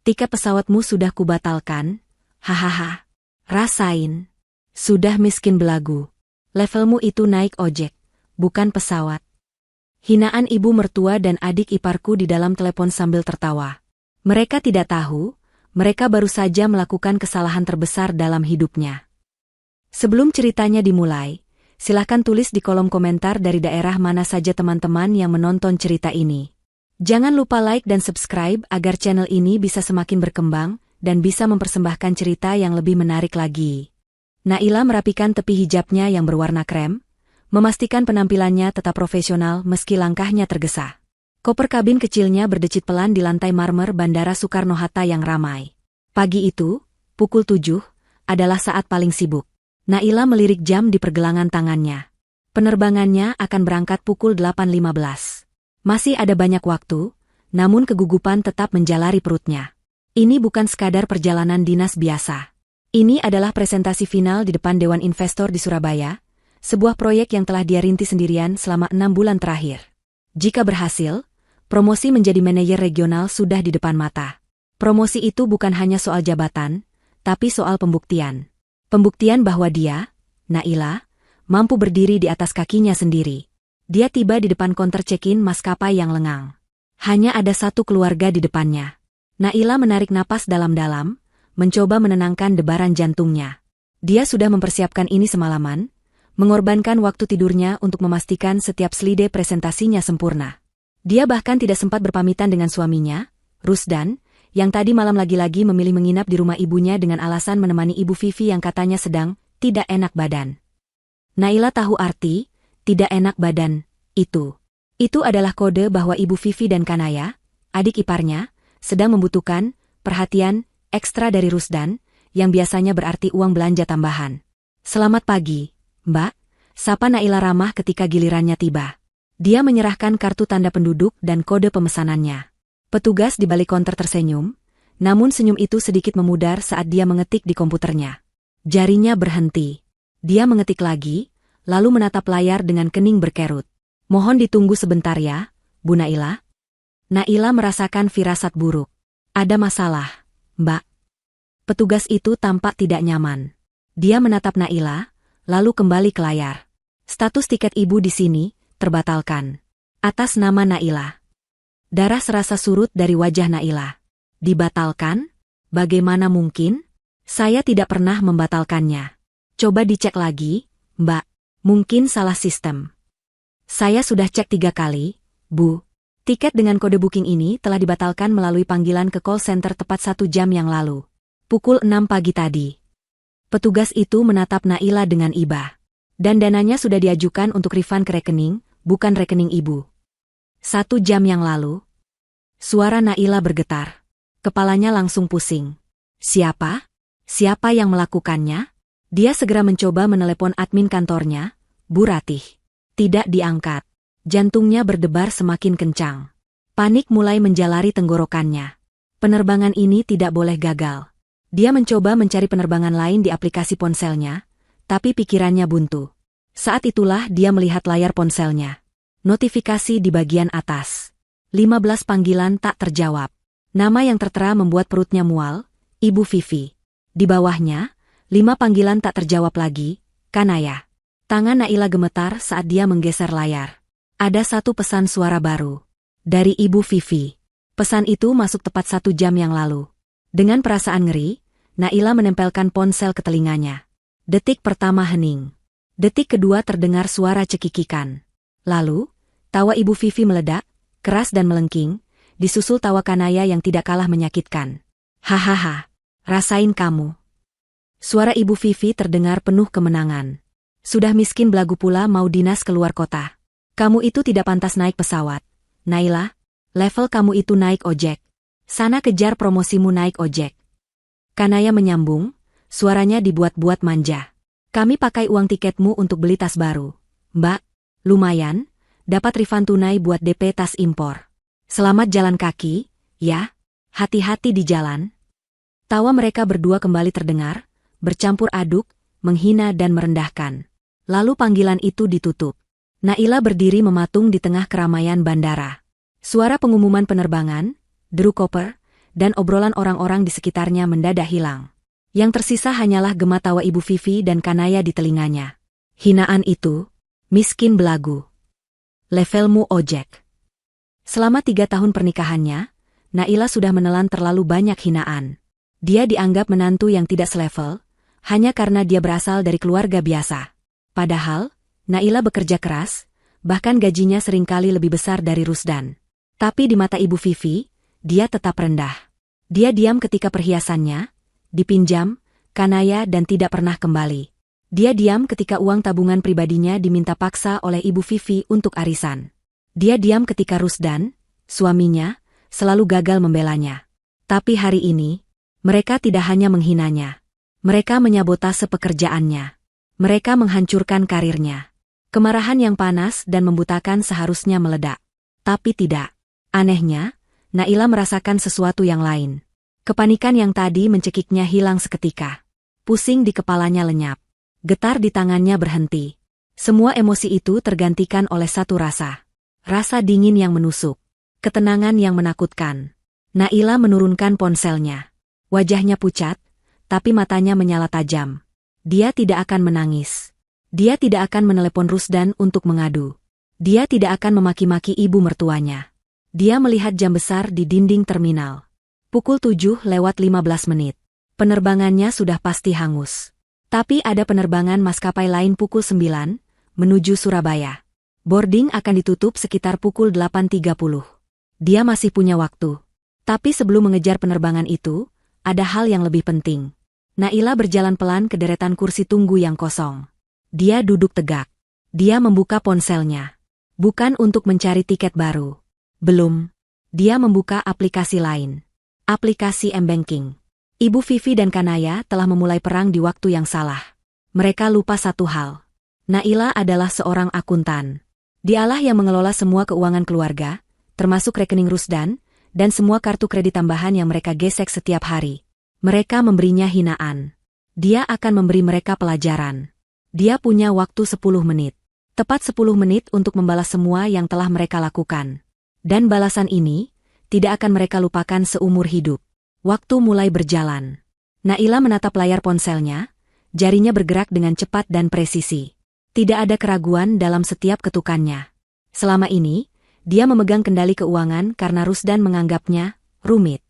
Tiket pesawatmu sudah kubatalkan. Hahaha. Rasain. Sudah miskin belagu. Levelmu itu naik ojek, bukan pesawat. Hinaan ibu mertua dan adik iparku di dalam telepon sambil tertawa. Mereka tidak tahu, mereka baru saja melakukan kesalahan terbesar dalam hidupnya. Sebelum ceritanya dimulai, silakan tulis di kolom komentar dari daerah mana saja teman-teman yang menonton cerita ini. Jangan lupa like dan subscribe agar channel ini bisa semakin berkembang dan bisa mempersembahkan cerita yang lebih menarik lagi. Naila merapikan tepi hijabnya yang berwarna krem, memastikan penampilannya tetap profesional meski langkahnya tergesa. Koper kabin kecilnya berdecit pelan di lantai marmer Bandara Soekarno-Hatta yang ramai. Pagi itu, pukul 7, adalah saat paling sibuk. Naila melirik jam di pergelangan tangannya. Penerbangannya akan berangkat pukul 8.15. Masih ada banyak waktu, namun kegugupan tetap menjalari perutnya. Ini bukan sekadar perjalanan dinas biasa. Ini adalah presentasi final di depan Dewan Investor di Surabaya, sebuah proyek yang telah dia rintis sendirian selama 6 bulan terakhir. Jika berhasil, promosi menjadi manajer regional sudah di depan mata. Promosi itu bukan hanya soal jabatan, tapi soal pembuktian. Pembuktian bahwa dia, Naila, mampu berdiri di atas kakinya sendiri. Dia tiba di depan konter check-in maskapai yang lengang. Hanya ada satu keluarga di depannya. Naila menarik napas dalam-dalam, mencoba menenangkan debaran jantungnya. Dia sudah mempersiapkan ini semalaman, mengorbankan waktu tidurnya untuk memastikan setiap slide presentasinya sempurna. Dia bahkan tidak sempat berpamitan dengan suaminya, Rusdan, yang tadi malam lagi-lagi memilih menginap di rumah ibunya dengan alasan menemani Ibu Vivi yang katanya sedang tidak enak badan. Naila tahu arti tidak enak badan itu. Itu adalah kode bahwa Ibu Vivi dan Kanaya, adik iparnya, sedang membutuhkan perhatian ekstra dari Rusdan, yang biasanya berarti uang belanja tambahan. Selamat pagi, Mbak, sapa Naila ramah ketika gilirannya tiba. Dia menyerahkan kartu tanda penduduk dan kode pemesanannya. Petugas di balik konter tersenyum, namun senyum itu sedikit memudar saat dia mengetik di komputernya. Jarinya berhenti. Dia mengetik lagi, lalu menatap layar dengan kening berkerut. Mohon ditunggu sebentar ya, Bu Naila. Naila merasakan firasat buruk. Ada masalah, Mbak. Petugas itu tampak tidak nyaman. Dia menatap Naila, lalu kembali ke layar. Status tiket ibu di sini terbatalkan. Atas nama Naila. Darah serasa surut dari wajah Naila. Dibatalkan? Bagaimana mungkin? Saya tidak pernah membatalkannya. Coba dicek lagi, Mbak. Mungkin salah sistem. Saya sudah cek 3 kali, Bu. Tiket dengan kode booking ini telah dibatalkan melalui panggilan ke call center tepat 1 jam yang lalu. Pukul 6 pagi tadi. Petugas itu menatap Naila dengan iba. Dan dananya sudah diajukan untuk refund ke rekening, bukan rekening ibu. 1 jam yang lalu. Suara Naila bergetar. Kepalanya langsung pusing. Siapa? Siapa yang melakukannya? Dia segera mencoba menelepon admin kantornya, Bu Ratih. Tidak diangkat. Jantungnya berdebar semakin kencang. Panik mulai menjalari tenggorokannya. Penerbangan ini tidak boleh gagal. Dia mencoba mencari penerbangan lain di aplikasi ponselnya, tapi pikirannya buntu. Saat itulah dia melihat layar ponselnya. Notifikasi di bagian atas. 15 panggilan tak terjawab. Nama yang tertera membuat perutnya mual, Ibu Vivi. Di bawahnya, 5 panggilan tak terjawab lagi, Kanaya. Tangan Naila gemetar saat dia menggeser layar. Ada satu pesan suara baru. Dari Ibu Vivi. Pesan itu masuk tepat 1 jam yang lalu. Dengan perasaan ngeri, Naila menempelkan ponsel ke telinganya. Detik pertama hening. Detik kedua terdengar suara cekikikan. Lalu, tawa Ibu Vivi meledak, keras dan melengking, disusul tawa Kanaya yang tidak kalah menyakitkan. Hahaha, rasain kamu. Suara Ibu Vivi terdengar penuh kemenangan. Sudah miskin belagu pula mau dinas keluar kota. Kamu itu tidak pantas naik pesawat. Naila, level kamu itu naik ojek. Sana kejar promosimu naik ojek. Kanaya menyambung, suaranya dibuat-buat manja. Kami pakai uang tiketmu untuk beli tas baru. Mbak, lumayan, dapat refund tunai buat DP tas impor. Selamat jalan kaki, ya. Hati-hati di jalan. Tawa mereka berdua kembali terdengar, bercampur aduk, menghina dan merendahkan. Lalu panggilan itu ditutup. Naila berdiri mematung di tengah keramaian bandara. Suara pengumuman penerbangan, deru koper, dan obrolan orang-orang di sekitarnya mendadak hilang. Yang tersisa hanyalah gema tawa Ibu Vivi dan Kanaya di telinganya. Hinaan itu, miskin belagu. Levelmu ojek. Selama 3 tahun pernikahannya, Naila sudah menelan terlalu banyak hinaan. Dia dianggap menantu yang tidak selevel, hanya karena dia berasal dari keluarga biasa. Padahal, Naila bekerja keras, bahkan gajinya seringkali lebih besar dari Rusdan. Tapi di mata Ibu Vivi, dia tetap rendah. Dia diam ketika perhiasannya dipinjam, Kanaya dan tidak pernah kembali. Dia diam ketika uang tabungan pribadinya diminta paksa oleh Ibu Vivi untuk arisan. Dia diam ketika Rusdan, suaminya, selalu gagal membelanya. Tapi hari ini, mereka tidak hanya menghinanya. Mereka menyabotase pekerjaannya. Mereka menghancurkan karirnya. Kemarahan yang panas dan membutakan seharusnya meledak. Tapi tidak. Anehnya, Naila merasakan sesuatu yang lain. Kepanikan yang tadi mencekiknya hilang seketika. Pusing di kepalanya lenyap. Getar di tangannya berhenti. Semua emosi itu tergantikan oleh satu rasa. Rasa dingin yang menusuk. Ketenangan yang menakutkan. Naila menurunkan ponselnya. Wajahnya pucat, tapi matanya menyala tajam. Dia tidak akan menangis. Dia tidak akan menelepon Rusdan untuk mengadu. Dia tidak akan memaki-maki ibu mertuanya. Dia melihat jam besar di dinding terminal. Pukul 7:15. Penerbangannya sudah pasti hangus. Tapi ada penerbangan maskapai lain pukul 9, menuju Surabaya. Boarding akan ditutup sekitar pukul 8.30. Dia masih punya waktu. Tapi sebelum mengejar penerbangan itu, ada hal yang lebih penting. Naila berjalan pelan ke deretan kursi tunggu yang kosong. Dia duduk tegak. Dia membuka ponselnya. Bukan untuk mencari tiket baru. Belum. Dia membuka aplikasi lain. Aplikasi M-Banking. Ibu Vivi dan Kanaya telah memulai perang di waktu yang salah. Mereka lupa satu hal. Naila adalah seorang akuntan. Dialah yang mengelola semua keuangan keluarga, termasuk rekening Rusdan, dan semua kartu kredit tambahan yang mereka gesek setiap hari. Mereka memberinya hinaan. Dia akan memberi mereka pelajaran. Dia punya waktu 10 menit. Tepat 10 menit untuk membalas semua yang telah mereka lakukan. Dan balasan ini, tidak akan mereka lupakan seumur hidup. Waktu mulai berjalan. Naila menatap layar ponselnya, jarinya bergerak dengan cepat dan presisi. Tidak ada keraguan dalam setiap ketukannya. Selama ini, dia memegang kendali keuangan karena Rusdan menganggapnya rumit.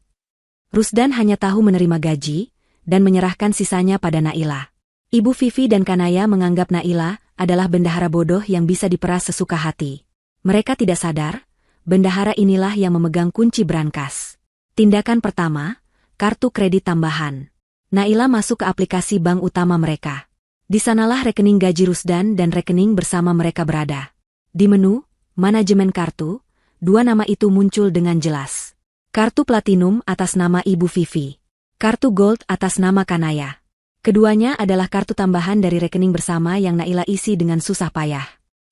Rusdan hanya tahu menerima gaji, dan menyerahkan sisanya pada Naila. Ibu Vivi dan Kanaya menganggap Naila adalah bendahara bodoh yang bisa diperas sesuka hati. Mereka tidak sadar, bendahara inilah yang memegang kunci brankas. Tindakan pertama, kartu kredit tambahan. Naila masuk ke aplikasi bank utama mereka. Di sanalah rekening gaji Rusdan dan rekening bersama mereka berada. Di menu, manajemen kartu, 2 nama itu muncul dengan jelas. Kartu Platinum atas nama Ibu Vivi. Kartu Gold atas nama Kanaya. Keduanya adalah kartu tambahan dari rekening bersama yang Naila isi dengan susah payah.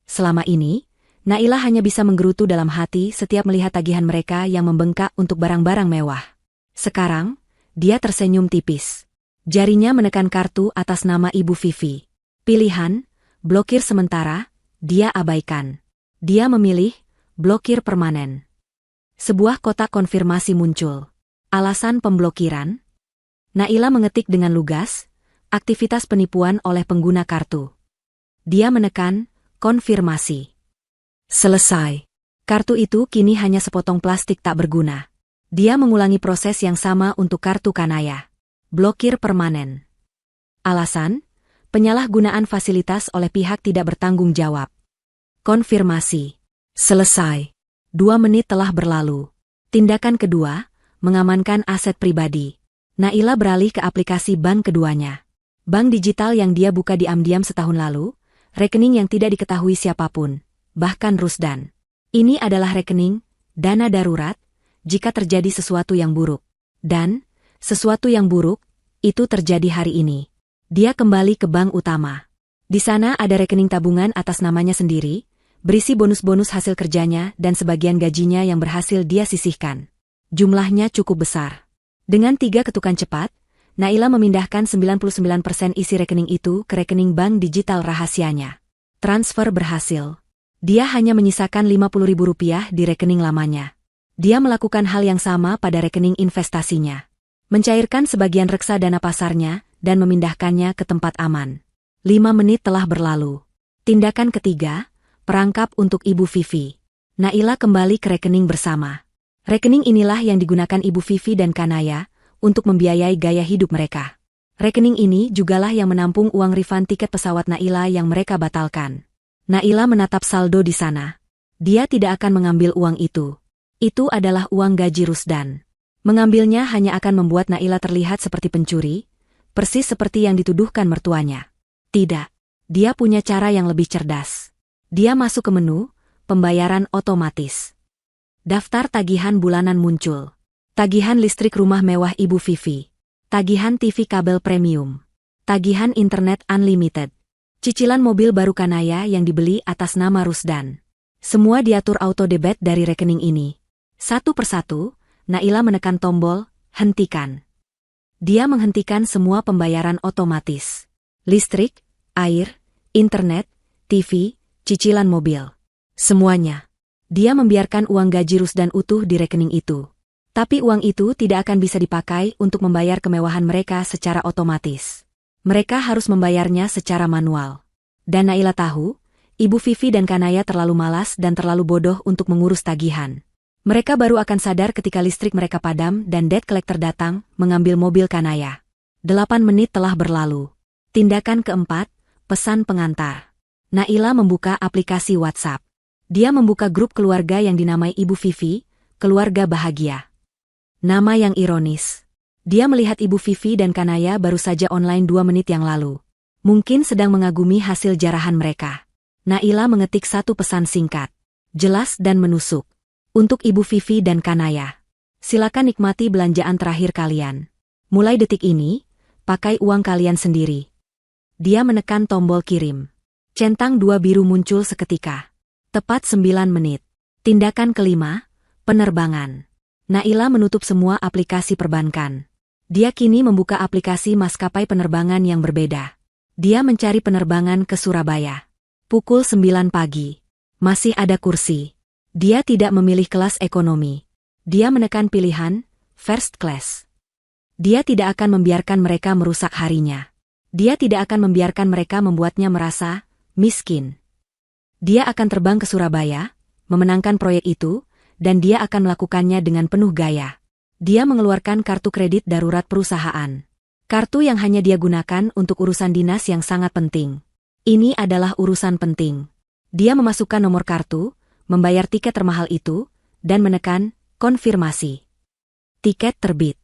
Selama ini, Naila hanya bisa menggerutu dalam hati setiap melihat tagihan mereka yang membengkak untuk barang-barang mewah. Sekarang, dia tersenyum tipis. Jarinya menekan kartu atas nama Ibu Vivi. Pilihan, blokir sementara, dia abaikan. Dia memilih, blokir permanen. Sebuah kotak konfirmasi muncul. Alasan pemblokiran? Naila mengetik dengan lugas, aktivitas penipuan oleh pengguna kartu. Dia menekan, konfirmasi. Selesai. Kartu itu kini hanya sepotong plastik tak berguna. Dia mengulangi proses yang sama untuk kartu Kanaya. Blokir permanen. Alasan, penyalahgunaan fasilitas oleh pihak tidak bertanggung jawab. Konfirmasi. Selesai. 2 menit telah berlalu. Tindakan kedua, mengamankan aset pribadi. Naila beralih ke aplikasi bank keduanya. Bank digital yang dia buka diam-diam setahun lalu, rekening yang tidak diketahui siapapun, bahkan Rusdan. Ini adalah rekening, dana darurat, jika terjadi sesuatu yang buruk. Dan, sesuatu yang buruk, itu terjadi hari ini. Dia kembali ke bank utama. Di sana ada rekening tabungan atas namanya sendiri, berisi bonus-bonus hasil kerjanya dan sebagian gajinya yang berhasil dia sisihkan. Jumlahnya cukup besar. Dengan 3 ketukan cepat, Naila memindahkan 99% isi rekening itu ke rekening bank digital rahasianya. Transfer berhasil. Dia hanya menyisakan Rp50.000 di rekening lamanya. Dia melakukan hal yang sama pada rekening investasinya. Mencairkan sebagian reksadana pasarnya dan memindahkannya ke tempat aman. 5 menit telah berlalu. Tindakan ketiga, perangkap untuk Ibu Vivi. Naila kembali ke rekening bersama. Rekening inilah yang digunakan Ibu Vivi dan Kanaya untuk membiayai gaya hidup mereka. Rekening ini jugalah yang menampung uang refund tiket pesawat Naila yang mereka batalkan. Naila menatap saldo di sana. Dia tidak akan mengambil uang itu. Itu adalah uang gaji Rusdan. Mengambilnya hanya akan membuat Naila terlihat seperti pencuri, persis seperti yang dituduhkan mertuanya. Tidak. Dia punya cara yang lebih cerdas. Dia masuk ke menu, pembayaran otomatis. Daftar tagihan bulanan muncul. Tagihan listrik rumah mewah Ibu Vivi. Tagihan TV kabel premium. Tagihan internet unlimited. Cicilan mobil baru Kanaya yang dibeli atas nama Rusdan. Semua diatur auto debit dari rekening ini. Satu persatu, Naila menekan tombol, hentikan. Dia menghentikan semua pembayaran otomatis. Listrik, air, internet, TV, cicilan mobil. Semuanya. Dia membiarkan uang gaji Rusdan utuh di rekening itu. Tapi uang itu tidak akan bisa dipakai untuk membayar kemewahan mereka secara otomatis. Mereka harus membayarnya secara manual. Dan Naila tahu, Ibu Vivi dan Kanaya terlalu malas dan terlalu bodoh untuk mengurus tagihan. Mereka baru akan sadar ketika listrik mereka padam dan debt collector datang mengambil mobil Kanaya. 8 menit telah berlalu. Tindakan keempat, pesan pengantar. Naila membuka aplikasi WhatsApp. Dia membuka grup keluarga yang dinamai Ibu Vivi, Keluarga Bahagia. Nama yang ironis. Dia melihat Ibu Vivi dan Kanaya baru saja online 2 menit yang lalu. Mungkin sedang mengagumi hasil jarahan mereka. Naila mengetik satu pesan singkat. Jelas dan menusuk. Untuk Ibu Vivi dan Kanaya. Silakan nikmati belanjaan terakhir kalian. Mulai detik ini, pakai uang kalian sendiri. Dia menekan tombol kirim. Centang 2 biru muncul seketika. Tepat 9 menit. Tindakan kelima, penerbangan. Naila menutup semua aplikasi perbankan. Dia kini membuka aplikasi maskapai penerbangan yang berbeda. Dia mencari penerbangan ke Surabaya. Pukul 9 pagi. Masih ada kursi. Dia tidak memilih kelas ekonomi. Dia menekan pilihan, first class. Dia tidak akan membiarkan mereka merusak harinya. Dia tidak akan membiarkan mereka membuatnya merasa miskin. Dia akan terbang ke Surabaya, memenangkan proyek itu, dan dia akan melakukannya dengan penuh gaya. Dia mengeluarkan kartu kredit darurat perusahaan. Kartu yang hanya dia gunakan untuk urusan dinas yang sangat penting. Ini adalah urusan penting. Dia memasukkan nomor kartu, membayar tiket termahal itu, dan menekan konfirmasi. Tiket terbit.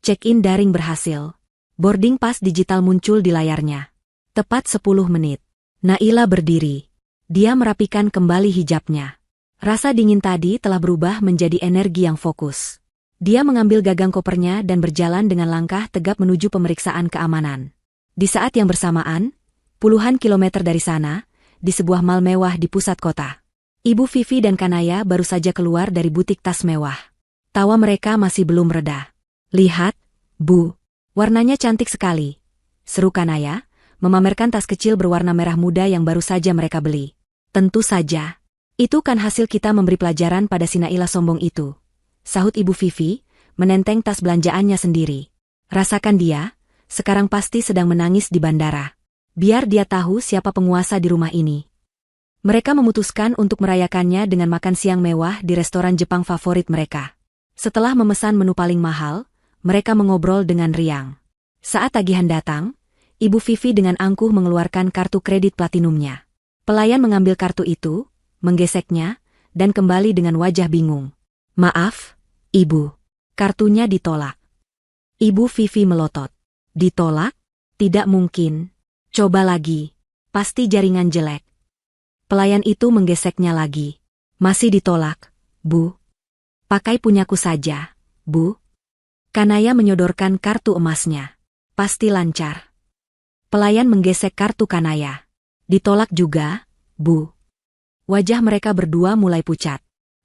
Check-in daring berhasil. Boarding pass digital muncul di layarnya. Tepat 10 menit. Naila berdiri. Dia merapikan kembali hijabnya. Rasa dingin tadi telah berubah menjadi energi yang fokus. Dia mengambil gagang kopernya dan berjalan dengan langkah tegap menuju pemeriksaan keamanan. Di saat yang bersamaan, puluhan kilometer dari sana, di sebuah mal mewah di pusat kota. Ibu Vivi dan Kanaya baru saja keluar dari butik tas mewah. Tawa mereka masih belum reda. Lihat, Bu. Warnanya cantik sekali. Seru Kanaya, memamerkan tas kecil berwarna merah muda yang baru saja mereka beli. Tentu saja. Itu kan hasil kita memberi pelajaran pada si Naila sombong itu. Sahut Ibu Vivi, menenteng tas belanjaannya sendiri. Rasakan dia, sekarang pasti sedang menangis di bandara. Biar dia tahu siapa penguasa di rumah ini. Mereka memutuskan untuk merayakannya dengan makan siang mewah di restoran Jepang favorit mereka. Setelah memesan menu paling mahal, mereka mengobrol dengan riang. Saat tagihan datang, Ibu Vivi dengan angkuh mengeluarkan kartu kredit platinumnya. Pelayan mengambil kartu itu, menggeseknya, dan kembali dengan wajah bingung. Maaf, Ibu. Kartunya ditolak. Ibu Vivi melotot. Ditolak? Tidak mungkin. Coba lagi. Pasti jaringan jelek. Pelayan itu menggeseknya lagi. Masih ditolak, Bu. Pakai punyaku saja, Bu. Kanaya menyodorkan kartu emasnya. Pasti lancar. Pelayan menggesek kartu Kanaya. Ditolak juga, Bu. Wajah mereka berdua mulai pucat.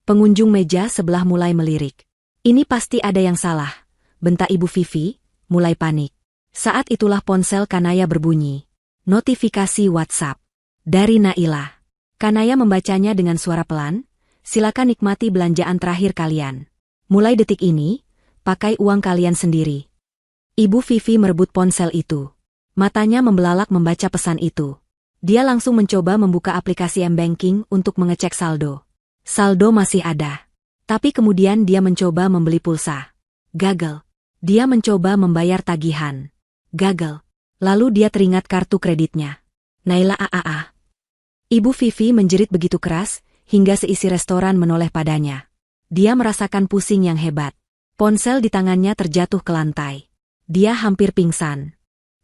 Pengunjung meja sebelah mulai melirik. Ini pasti ada yang salah, bentak Ibu Vivi, mulai panik. Saat itulah ponsel Kanaya berbunyi. Notifikasi WhatsApp. Dari Naila. Kanaya membacanya dengan suara pelan, silakan nikmati belanjaan terakhir kalian. Mulai detik ini, pakai uang kalian sendiri. Ibu Vivi merebut ponsel itu. Matanya membelalak membaca pesan itu. Dia langsung mencoba membuka aplikasi M-Banking untuk mengecek saldo. Saldo masih ada. Tapi kemudian dia mencoba membeli pulsa. Gagal. Dia mencoba membayar tagihan. Gagal. Lalu dia teringat kartu kreditnya. Naila AAA. Ibu Vivi menjerit begitu keras, hingga seisi restoran menoleh padanya. Dia merasakan pusing yang hebat. Ponsel di tangannya terjatuh ke lantai. Dia hampir pingsan.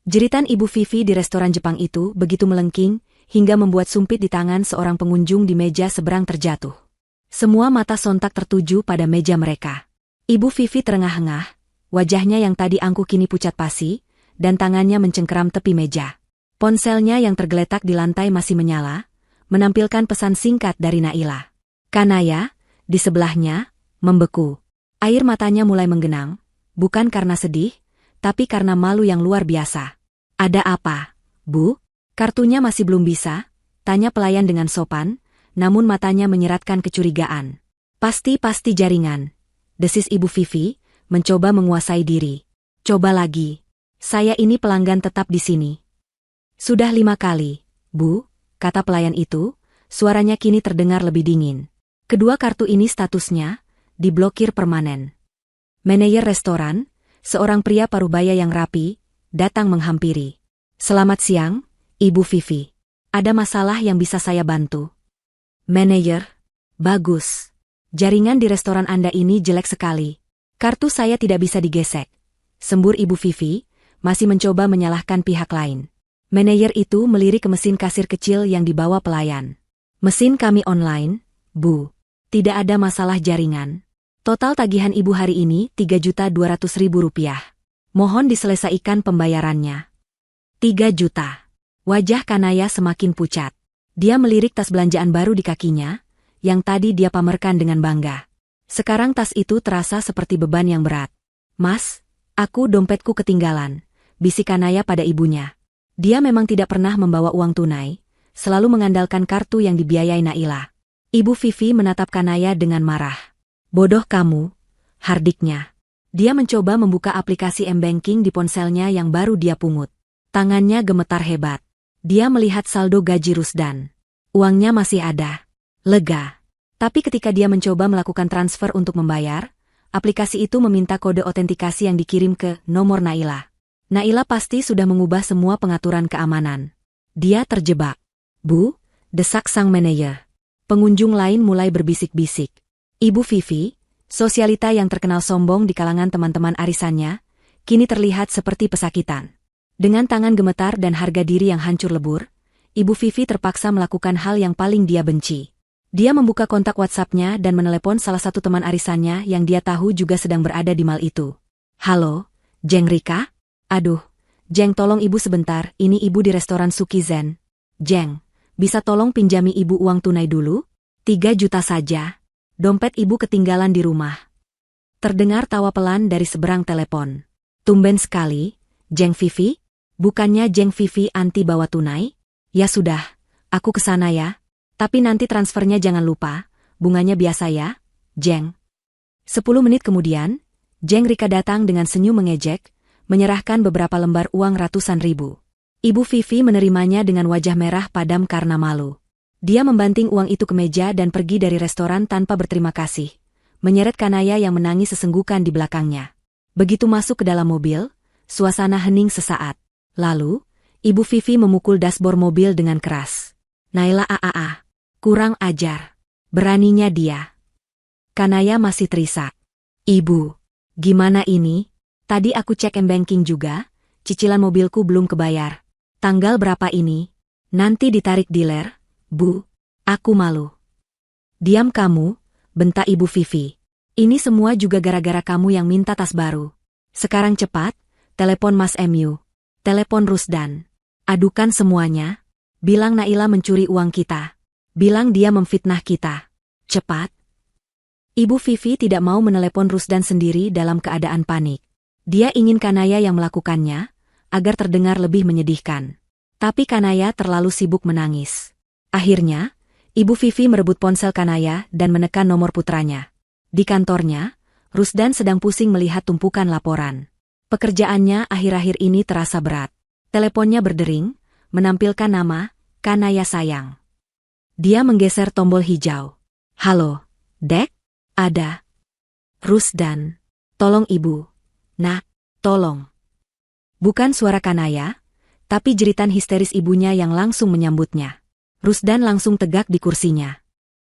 Jeritan Ibu Vivi di restoran Jepang itu begitu melengking, hingga membuat sumpit di tangan seorang pengunjung di meja seberang terjatuh. Semua mata sontak tertuju pada meja mereka. Ibu Vivi terengah-engah, wajahnya yang tadi angkuh kini pucat pasi, dan tangannya mencengkeram tepi meja. Ponselnya yang tergeletak di lantai masih menyala, menampilkan pesan singkat dari Naila. Kanaya, di sebelahnya, membeku. Air matanya mulai menggenang, bukan karena sedih, tapi karena malu yang luar biasa. Ada apa, Bu? Kartunya masih belum bisa, tanya pelayan dengan sopan, namun matanya menyeratkan kecurigaan. Pasti jaringan. Desis Ibu Vivi, mencoba menguasai diri. Coba lagi. Saya ini pelanggan tetap di sini. Sudah 5 kali, Bu, kata pelayan itu, suaranya kini terdengar lebih dingin. Kedua kartu ini statusnya diblokir permanen. Manajer restoran, seorang pria parubaya yang rapi, datang menghampiri. Selamat siang, Ibu Vivi. Ada masalah yang bisa saya bantu? Manajer, bagus. Jaringan di restoran Anda ini jelek sekali. Kartu saya tidak bisa digesek. Sembur Ibu Vivi, masih mencoba menyalahkan pihak lain. Manajer itu melirik ke mesin kasir kecil yang dibawa pelayan. Mesin kami online, Bu. Tidak ada masalah jaringan. Total tagihan Ibu hari ini Rp3.200.000. Mohon diselesaikan pembayarannya. 3 juta. Wajah Kanaya semakin pucat. Dia melirik tas belanjaan baru di kakinya, yang tadi dia pamerkan dengan bangga. Sekarang tas itu terasa seperti beban yang berat. Mas, dompetku ketinggalan, bisik Kanaya pada ibunya. Dia memang tidak pernah membawa uang tunai, selalu mengandalkan kartu yang dibiayai Naila. Ibu Vivi menatap Kanaya dengan marah. Bodoh kamu, hardiknya. Dia mencoba membuka aplikasi M-Banking di ponselnya yang baru dia pungut. Tangannya gemetar hebat. Dia melihat saldo gaji Rusdan. Uangnya masih ada. Lega. Tapi ketika dia mencoba melakukan transfer untuk membayar, aplikasi itu meminta kode otentikasi yang dikirim ke nomor Naila. Naila pasti sudah mengubah semua pengaturan keamanan. Dia terjebak. Bu, desak sang manajer. Pengunjung lain mulai berbisik-bisik. Ibu Vivi, sosialita yang terkenal sombong di kalangan teman-teman arisannya, kini terlihat seperti pesakitan. Dengan tangan gemetar dan harga diri yang hancur lebur, Ibu Vivi terpaksa melakukan hal yang paling dia benci. Dia membuka kontak WhatsApp-nya dan menelepon salah satu teman arisannya yang dia tahu juga sedang berada di mal itu. Halo, Jeng Rika? Aduh, Jeng tolong Ibu sebentar, ini Ibu di restoran Sukizen. Jeng, bisa tolong pinjami Ibu uang tunai dulu? 3 juta saja. Dompet Ibu ketinggalan di rumah. Terdengar tawa pelan dari seberang telepon. Tumben sekali, Jeng Vivi? Bukannya Jeng Vivi anti bawa tunai? Ya sudah, aku kesana ya. Tapi nanti transfernya jangan lupa, bunganya biasa ya, Jeng. 10 menit kemudian, Jeng Rika datang dengan senyum mengejek, menyerahkan beberapa lembar uang ratusan ribu. Ibu Vivi menerimanya dengan wajah merah padam karena malu. Dia membanting uang itu ke meja dan pergi dari restoran tanpa berterima kasih, menyeret Kanaya yang menangis sesenggukan di belakangnya. Begitu masuk ke dalam mobil, suasana hening sesaat. Lalu, Ibu Vivi memukul dashboard mobil dengan keras. Naila AAA. Kurang ajar. Beraninya dia. Kanaya masih terisak. Ibu, gimana ini? Tadi aku cek M-Banking juga, cicilan mobilku belum kebayar. Tanggal berapa ini? Nanti ditarik dealer. Bu, aku malu. Diam kamu, bentak Ibu Vivi. Ini semua juga gara-gara kamu yang minta tas baru. Sekarang cepat, telepon Mas MU. Telepon Rusdan. Adukan semuanya. Bilang Naila mencuri uang kita. Bilang dia memfitnah kita. Cepat. Ibu Vivi tidak mau menelepon Rusdan sendiri dalam keadaan panik. Dia ingin Kanaya yang melakukannya, agar terdengar lebih menyedihkan. Tapi Kanaya terlalu sibuk menangis. Akhirnya, Ibu Vivi merebut ponsel Kanaya dan menekan nomor putranya. Di kantornya, Rusdan sedang pusing melihat tumpukan laporan. Pekerjaannya akhir-akhir ini terasa berat. Teleponnya berdering, menampilkan nama, Kanaya sayang. Dia menggeser tombol hijau. Halo, Dek? Ada. Rusdan. Tolong ibu. Nak, tolong. Bukan suara Kanaya, tapi jeritan histeris ibunya yang langsung menyambutnya. Rusdan langsung tegak di kursinya.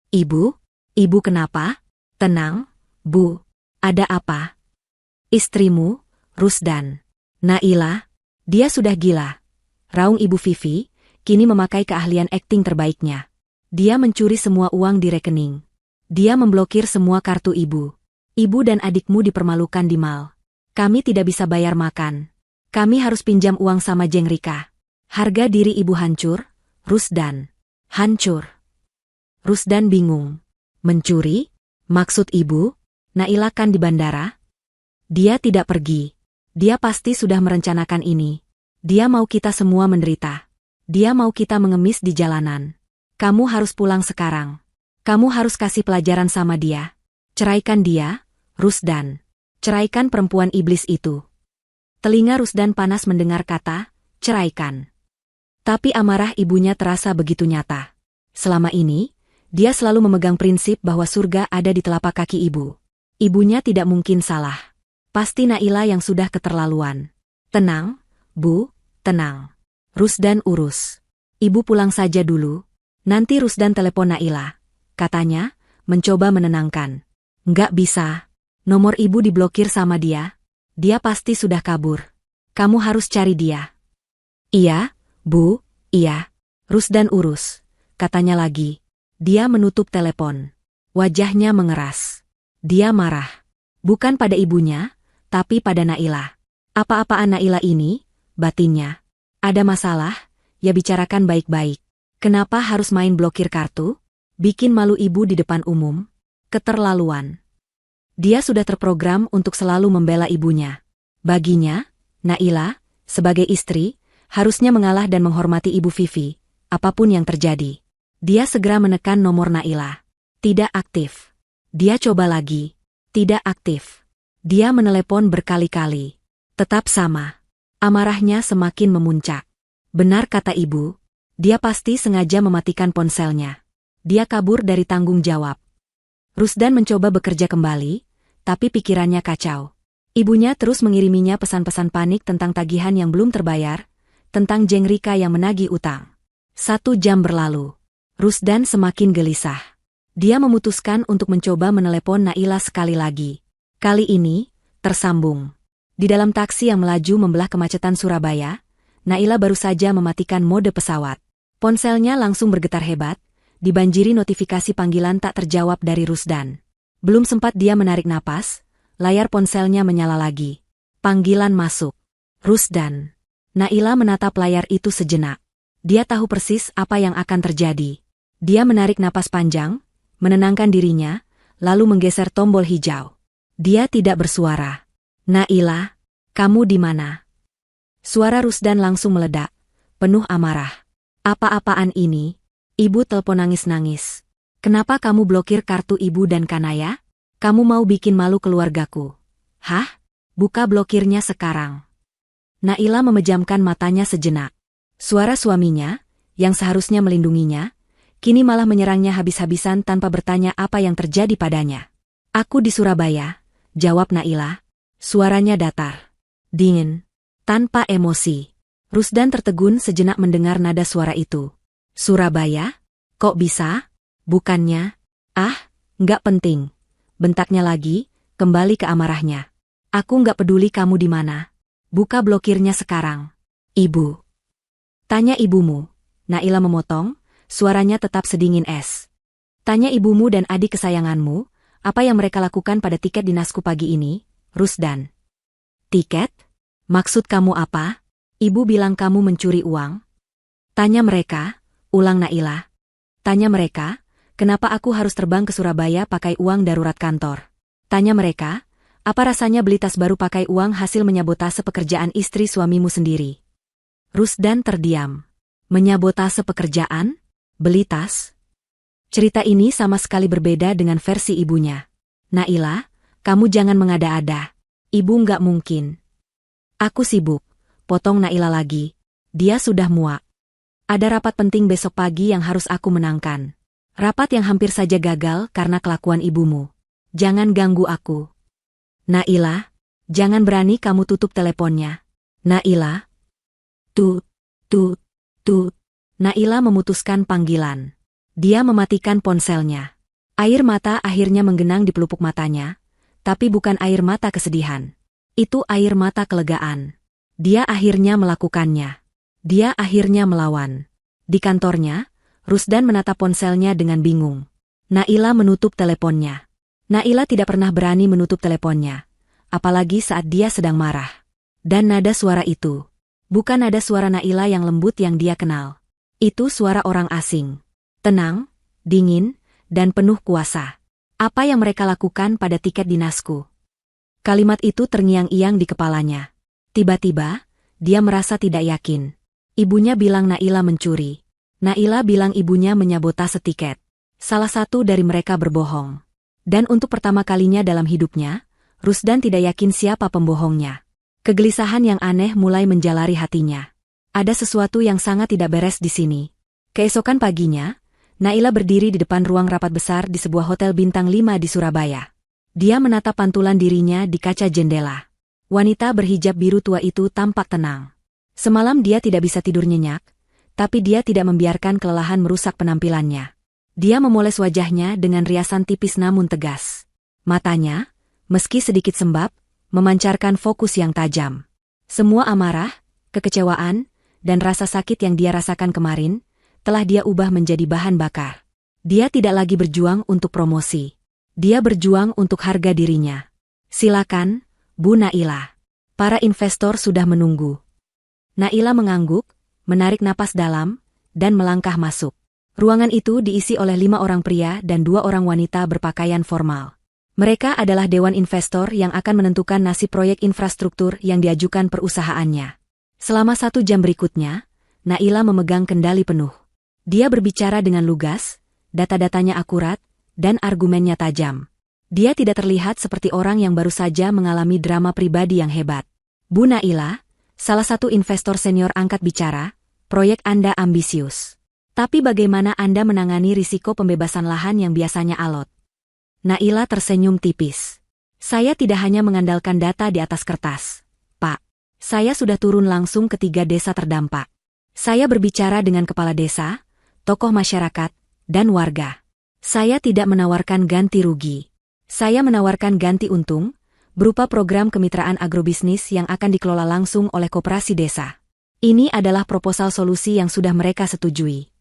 Ibu? Ibu kenapa? Tenang, Bu. Ada apa? Istrimu, Rusdan. Naila, dia sudah gila. Raung Ibu Vivi, kini memakai keahlian akting terbaiknya. Dia mencuri semua uang di rekening. Dia memblokir semua kartu ibu. Ibu dan adikmu dipermalukan di mal. Kami tidak bisa bayar makan. Kami harus pinjam uang sama Jeng Rika. Harga diri ibu hancur, Rusdan. Hancur. Rusdan bingung. Mencuri? Maksud ibu? Naila kan di bandara? Dia tidak pergi. Dia pasti sudah merencanakan ini. Dia mau kita semua menderita. Dia mau kita mengemis di jalanan. Kamu harus pulang sekarang. Kamu harus kasih pelajaran sama dia. Ceraikan dia, Rusdan. Ceraikan perempuan iblis itu. Telinga Rusdan panas mendengar kata, ceraikan. Tapi amarah ibunya terasa begitu nyata. Selama ini, dia selalu memegang prinsip bahwa surga ada di telapak kaki ibu. Ibunya tidak mungkin salah. Pasti Naila yang sudah keterlaluan. Tenang, Bu, tenang. Rusdan urus. Ibu pulang saja dulu. Nanti Rusdan telepon Naila. Katanya, mencoba menenangkan. Nggak bisa. Nomor ibu diblokir sama dia. Dia pasti sudah kabur. Kamu harus cari dia. Iya, Bu, iya. Rusdan urus. Katanya lagi. Dia menutup telepon. Wajahnya mengeras. Dia marah. Bukan pada ibunya, tapi pada Naila. Apa-apaan Naila ini, batinnya. Ada masalah, ya bicarakan baik-baik. Kenapa harus main blokir kartu? Bikin malu ibu di depan umum? Keterlaluan. Dia sudah terprogram untuk selalu membela ibunya. Baginya, Naila, sebagai istri, harusnya mengalah dan menghormati Ibu Vivi, apapun yang terjadi. Dia segera menekan nomor Naila. Tidak aktif. Dia coba lagi. Tidak aktif. Dia menelepon berkali-kali. Tetap sama. Amarahnya semakin memuncak. Benar kata ibu, dia pasti sengaja mematikan ponselnya. Dia kabur dari tanggung jawab. Rusdan mencoba bekerja kembali, tapi pikirannya kacau. Ibunya terus mengiriminya pesan-pesan panik tentang tagihan yang belum terbayar, tentang Jeng Rika yang menagih utang. 1 jam berlalu. Rusdan semakin gelisah. Dia memutuskan untuk mencoba menelepon Naila sekali lagi. Kali ini, tersambung. Di dalam taksi yang melaju membelah kemacetan Surabaya, Naila baru saja mematikan mode pesawat. Ponselnya langsung bergetar hebat, dibanjiri notifikasi panggilan tak terjawab dari Rusdan. Belum sempat dia menarik napas, layar ponselnya menyala lagi. Panggilan masuk. Rusdan. Naila menatap layar itu sejenak. Dia tahu persis apa yang akan terjadi. Dia menarik napas panjang, menenangkan dirinya, lalu menggeser tombol hijau. Dia tidak bersuara. Naila, kamu di mana? Suara Rusdan langsung meledak, penuh amarah. Apa-apaan ini? Ibu telepon nangis-nangis. Kenapa kamu blokir kartu ibu dan Kanaya? Kamu mau bikin malu keluargaku. Hah? Buka blokirnya sekarang. Naila memejamkan matanya sejenak. Suara suaminya, yang seharusnya melindunginya, kini malah menyerangnya habis-habisan tanpa bertanya apa yang terjadi padanya. Aku di Surabaya, jawab Naila. Suaranya datar. Dingin. Tanpa emosi. Rusdan tertegun sejenak mendengar nada suara itu. Surabaya? Kok bisa? Bukannya? Ah, nggak penting. Bentaknya lagi, kembali ke amarahnya. Aku nggak peduli kamu di mana. Buka blokirnya sekarang. Ibu. Tanya ibumu. Naila memotong, suaranya tetap sedingin es. Tanya ibumu dan adik kesayanganmu, apa yang mereka lakukan pada tiket dinasku pagi ini, Rusdan. Tiket? Maksud kamu apa? Ibu bilang kamu mencuri uang? Tanya mereka, ulang Naila. Tanya mereka, kenapa aku harus terbang ke Surabaya pakai uang darurat kantor? Tanya mereka, apa rasanya beli tas baru pakai uang hasil menyabotase pekerjaan istri suamimu sendiri? Rusdan terdiam. Menyabotase pekerjaan? Beli tas? Cerita ini sama sekali berbeda dengan versi ibunya. Naila, Kamu jangan mengada-ada. Ibu nggak mungkin. Aku sibuk, potong Naila lagi. Dia sudah muak. Ada rapat penting besok pagi yang harus aku menangkan. Rapat yang hampir saja gagal karena kelakuan ibumu. Jangan ganggu aku. Naila, jangan berani kamu tutup teleponnya. Naila. Tut, tut, tut. Naila memutuskan panggilan. Dia mematikan ponselnya. Air mata akhirnya menggenang di pelupuk matanya, tapi bukan air mata kesedihan. Itu air mata kelegaan. Dia akhirnya melakukannya. Dia akhirnya melawan. Di kantornya, Rusdan menatap ponselnya dengan bingung. Naila menutup teleponnya. Naila tidak pernah berani menutup teleponnya, apalagi saat dia sedang marah. Dan nada suara itu, bukan nada suara Naila yang lembut yang dia kenal. Itu suara orang asing. Tenang, dingin, dan penuh kuasa. Apa yang mereka lakukan pada tiket dinasku? Kalimat itu terngiang-iang di kepalanya. Tiba-tiba, dia merasa tidak yakin. Ibunya bilang Naila mencuri. Naila bilang ibunya menyabotase tiket. Salah satu dari mereka berbohong. Dan untuk pertama kalinya dalam hidupnya, Rusdan tidak yakin siapa pembohongnya. Kegelisahan yang aneh mulai menjalari hatinya. Ada sesuatu yang sangat tidak beres di sini. Keesokan paginya, Naila berdiri di depan ruang rapat besar di sebuah hotel bintang 5 di Surabaya. Dia menatap pantulan dirinya di kaca jendela. Wanita berhijab biru tua itu tampak tenang. Semalam dia tidak bisa tidur nyenyak, tapi dia tidak membiarkan kelelahan merusak penampilannya. Dia memoles wajahnya dengan riasan tipis namun tegas. Matanya, meski sedikit sembab, memancarkan fokus yang tajam. Semua amarah, kekecewaan, dan rasa sakit yang dia rasakan kemarin, telah dia ubah menjadi bahan bakar. Dia tidak lagi berjuang untuk promosi. Dia berjuang untuk harga dirinya. Silakan, Bu Naila. Para investor sudah menunggu. Naila mengangguk, menarik napas dalam, dan melangkah masuk. Ruangan itu diisi oleh 5 orang pria dan 2 orang wanita berpakaian formal. Mereka adalah dewan investor yang akan menentukan nasib proyek infrastruktur yang diajukan perusahaannya. Selama 1 jam berikutnya, Naila memegang kendali penuh. Dia berbicara dengan lugas, data-datanya akurat, dan argumennya tajam. Dia tidak terlihat seperti orang yang baru saja mengalami drama pribadi yang hebat. Bu Naila, salah satu investor senior angkat bicara, proyek Anda ambisius. Tapi bagaimana Anda menangani risiko pembebasan lahan yang biasanya alot? Naila tersenyum tipis. Saya tidak hanya mengandalkan data di atas kertas, Pak. Saya sudah turun langsung ke 3 desa terdampak. Saya berbicara dengan kepala desa, tokoh masyarakat, dan warga. Saya tidak menawarkan ganti rugi. Saya menawarkan ganti untung, berupa program kemitraan agrobisnis yang akan dikelola langsung oleh koperasi desa. Ini adalah proposal solusi yang sudah mereka setujui.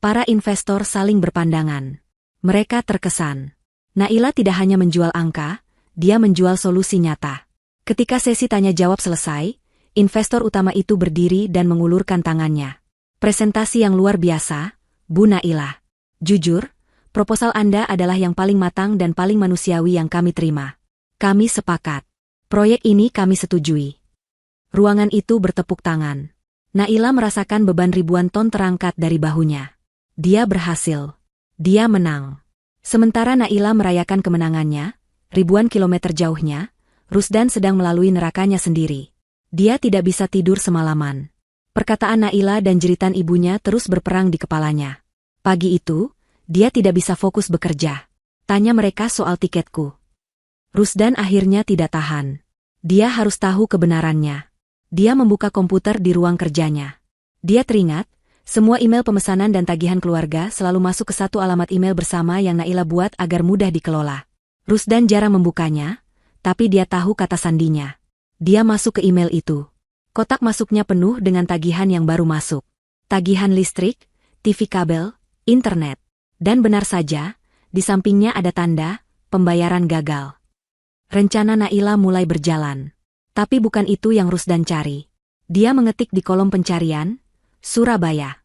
Para investor saling berpandangan. Mereka terkesan. Naila tidak hanya menjual angka, dia menjual solusi nyata. Ketika sesi tanya-jawab selesai, investor utama itu berdiri dan mengulurkan tangannya. Presentasi yang luar biasa, Bu Naila. Jujur, proposal Anda adalah yang paling matang dan paling manusiawi yang kami terima. Kami sepakat. Proyek ini kami setujui. Ruangan itu bertepuk tangan. Naila merasakan beban ribuan ton terangkat dari bahunya. Dia berhasil. Dia menang. Sementara Naila merayakan kemenangannya, ribuan kilometer jauhnya, Rusdan sedang melalui nerakanya sendiri. Dia tidak bisa tidur semalaman. Perkataan Naila dan jeritan ibunya terus berperang di kepalanya. Pagi itu, dia tidak bisa fokus bekerja. Tanya mereka soal tiketku. Rusdan akhirnya tidak tahan. Dia harus tahu kebenarannya. Dia membuka komputer di ruang kerjanya. Dia teringat, semua email pemesanan dan tagihan keluarga selalu masuk ke satu alamat email bersama yang Naila buat agar mudah dikelola. Rusdan jarang membukanya, tapi dia tahu kata sandinya. Dia masuk ke email itu. Kotak masuknya penuh dengan tagihan yang baru masuk. Tagihan listrik, TV kabel, internet. Dan benar saja, di sampingnya ada tanda, pembayaran gagal. Rencana Naila mulai berjalan. Tapi bukan itu yang Rusdan cari. Dia mengetik di kolom pencarian, Surabaya.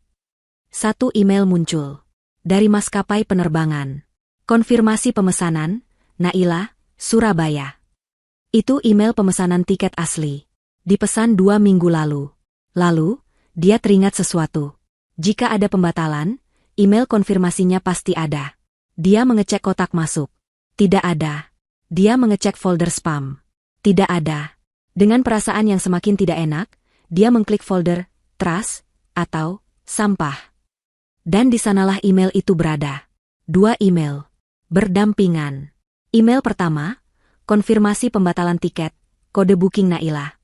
1 email muncul. Dari maskapai penerbangan. Konfirmasi pemesanan, Naila, Surabaya. Itu email pemesanan tiket asli. Dipesan 2 minggu lalu. Lalu, dia teringat sesuatu. Jika ada pembatalan, email konfirmasinya pasti ada. Dia mengecek kotak masuk. Tidak ada. Dia mengecek folder spam. Tidak ada. Dengan perasaan yang semakin tidak enak, dia mengklik folder trash atau sampah. Dan di sanalah email itu berada. 2 email. Berdampingan. Email pertama, konfirmasi pembatalan tiket, kode booking Naila.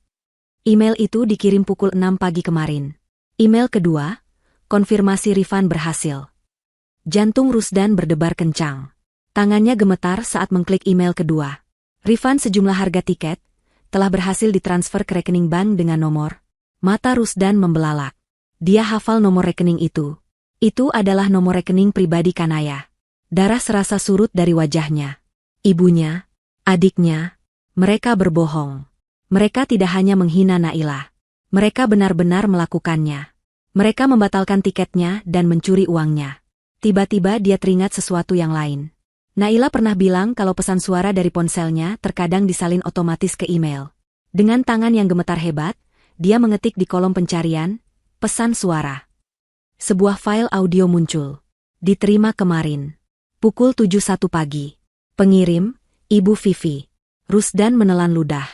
Email itu dikirim pukul 6 pagi kemarin. Email kedua, konfirmasi refund berhasil. Jantung Rusdan berdebar kencang. Tangannya gemetar saat mengklik email kedua. Refund sejumlah harga tiket telah berhasil ditransfer ke rekening bank dengan nomor. Mata Rusdan membelalak. Dia hafal nomor rekening itu. Itu adalah nomor rekening pribadi Kanaya. Darah serasa surut dari wajahnya. Ibunya, adiknya, mereka berbohong. Mereka tidak hanya menghina Naila. Mereka benar-benar melakukannya. Mereka membatalkan tiketnya dan mencuri uangnya. Tiba-tiba dia teringat sesuatu yang lain. Naila pernah bilang kalau pesan suara dari ponselnya terkadang disalin otomatis ke email. Dengan tangan yang gemetar hebat, dia mengetik di kolom pencarian, pesan suara. Sebuah file audio muncul. Diterima kemarin. Pukul 7.01 pagi. Pengirim, Ibu Vivi. Rusdan menelan ludah.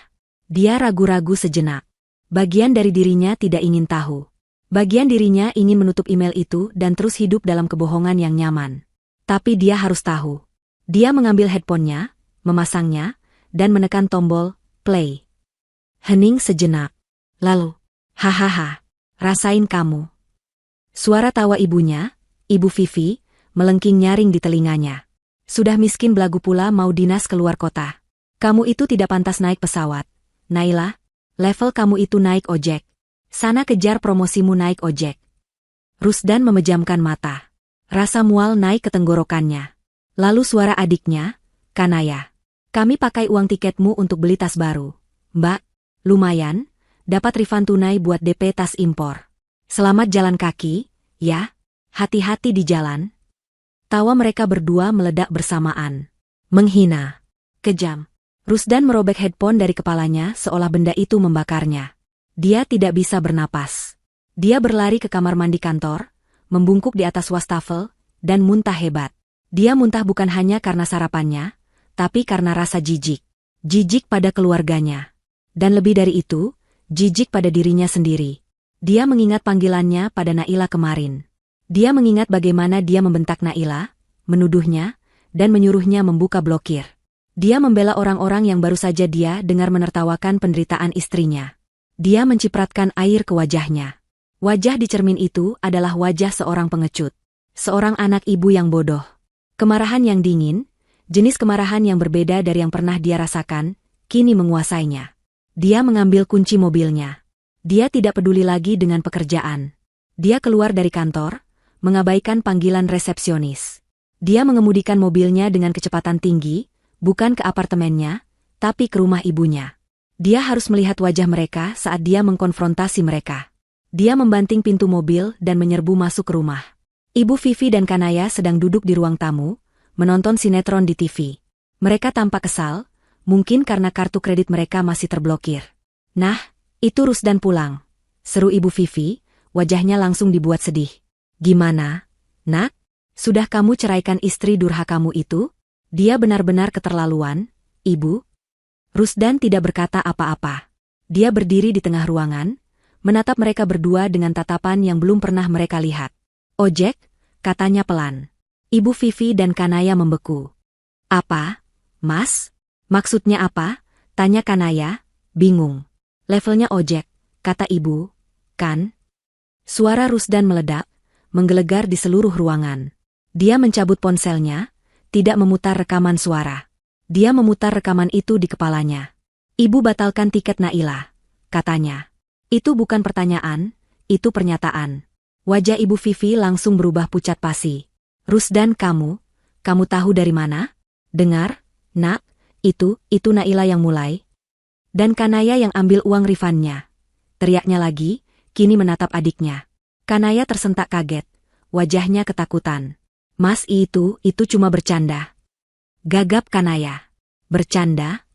Dia ragu-ragu sejenak. Bagian dari dirinya tidak ingin tahu. Bagian dirinya ingin menutup email itu dan terus hidup dalam kebohongan yang nyaman. Tapi dia harus tahu. Dia mengambil headphone-nya, memasangnya, dan menekan tombol play. Hening sejenak. Lalu, hahaha, rasain kamu. Suara tawa ibunya, Ibu Vivi, melengking nyaring di telinganya. Sudah miskin belagu pula mau dinas keluar kota. Kamu itu tidak pantas naik pesawat. Naila, level kamu itu naik ojek. Sana kejar promosimu naik ojek. Rusdan memejamkan mata. Rasa mual naik ke tenggorokannya. Lalu suara adiknya, Kanaya. Kami pakai uang tiketmu untuk beli tas baru. Mbak, lumayan, dapat refund tunai buat DP tas impor. Selamat jalan kaki, ya. Hati-hati di jalan. Tawa mereka berdua meledak bersamaan. Menghina. Kejam. Rusdan merobek headphone dari kepalanya seolah benda itu membakarnya. Dia tidak bisa bernapas. Dia berlari ke kamar mandi kantor, membungkuk di atas wastafel, dan muntah hebat. Dia muntah bukan hanya karena sarapannya, tapi karena rasa jijik. Jijik pada keluarganya. Dan lebih dari itu, jijik pada dirinya sendiri. Dia mengingat panggilannya pada Naila kemarin. Dia mengingat bagaimana dia membentak Naila, menuduhnya, dan menyuruhnya membuka blokir. Dia membela orang-orang yang baru saja dia dengar menertawakan penderitaan istrinya. Dia mencipratkan air ke wajahnya. Wajah di cermin itu adalah wajah seorang pengecut. Seorang anak ibu yang bodoh. Kemarahan yang dingin, jenis kemarahan yang berbeda dari yang pernah dia rasakan, kini menguasainya. Dia mengambil kunci mobilnya. Dia tidak peduli lagi dengan pekerjaan. Dia keluar dari kantor, mengabaikan panggilan resepsionis. Dia mengemudikan mobilnya dengan kecepatan tinggi, bukan ke apartemennya, tapi ke rumah ibunya. Dia harus melihat wajah mereka saat dia mengkonfrontasi mereka. Dia membanting pintu mobil dan menyerbu masuk ke rumah. Ibu Vivi dan Kanaya sedang duduk di ruang tamu, menonton sinetron di TV. Mereka tampak kesal, mungkin karena kartu kredit mereka masih terblokir. Nah, itu Rusdan pulang. Seru Ibu Vivi, wajahnya langsung dibuat sedih. Gimana, Nak? Sudah kamu ceraikan istri durhakamu itu? Dia benar-benar keterlaluan, Ibu. Rusdan tidak berkata apa-apa. Dia berdiri di tengah ruangan, menatap mereka berdua dengan tatapan yang belum pernah mereka lihat. Ojek, katanya pelan. Ibu Vivi dan Kanaya membeku. Apa, Mas? Maksudnya apa? Tanya Kanaya, bingung. Levelnya ojek, kata ibu, kan? Suara Rusdan meledak, menggelegar di seluruh ruangan. Dia mencabut ponselnya, tidak memutar rekaman suara. Dia memutar rekaman itu di kepalanya. Ibu batalkan tiket Naila, katanya. Itu bukan pertanyaan, itu pernyataan. Wajah Ibu Vivi langsung berubah pucat pasi. Rusdan kamu tahu dari mana? Dengar, Nak, itu Naila yang mulai. Dan Kanaya yang ambil uang refundnya. Teriaknya lagi, kini menatap adiknya. Kanaya tersentak kaget, wajahnya ketakutan. Mas itu cuma bercanda. Gagap Kanaya. Bercanda?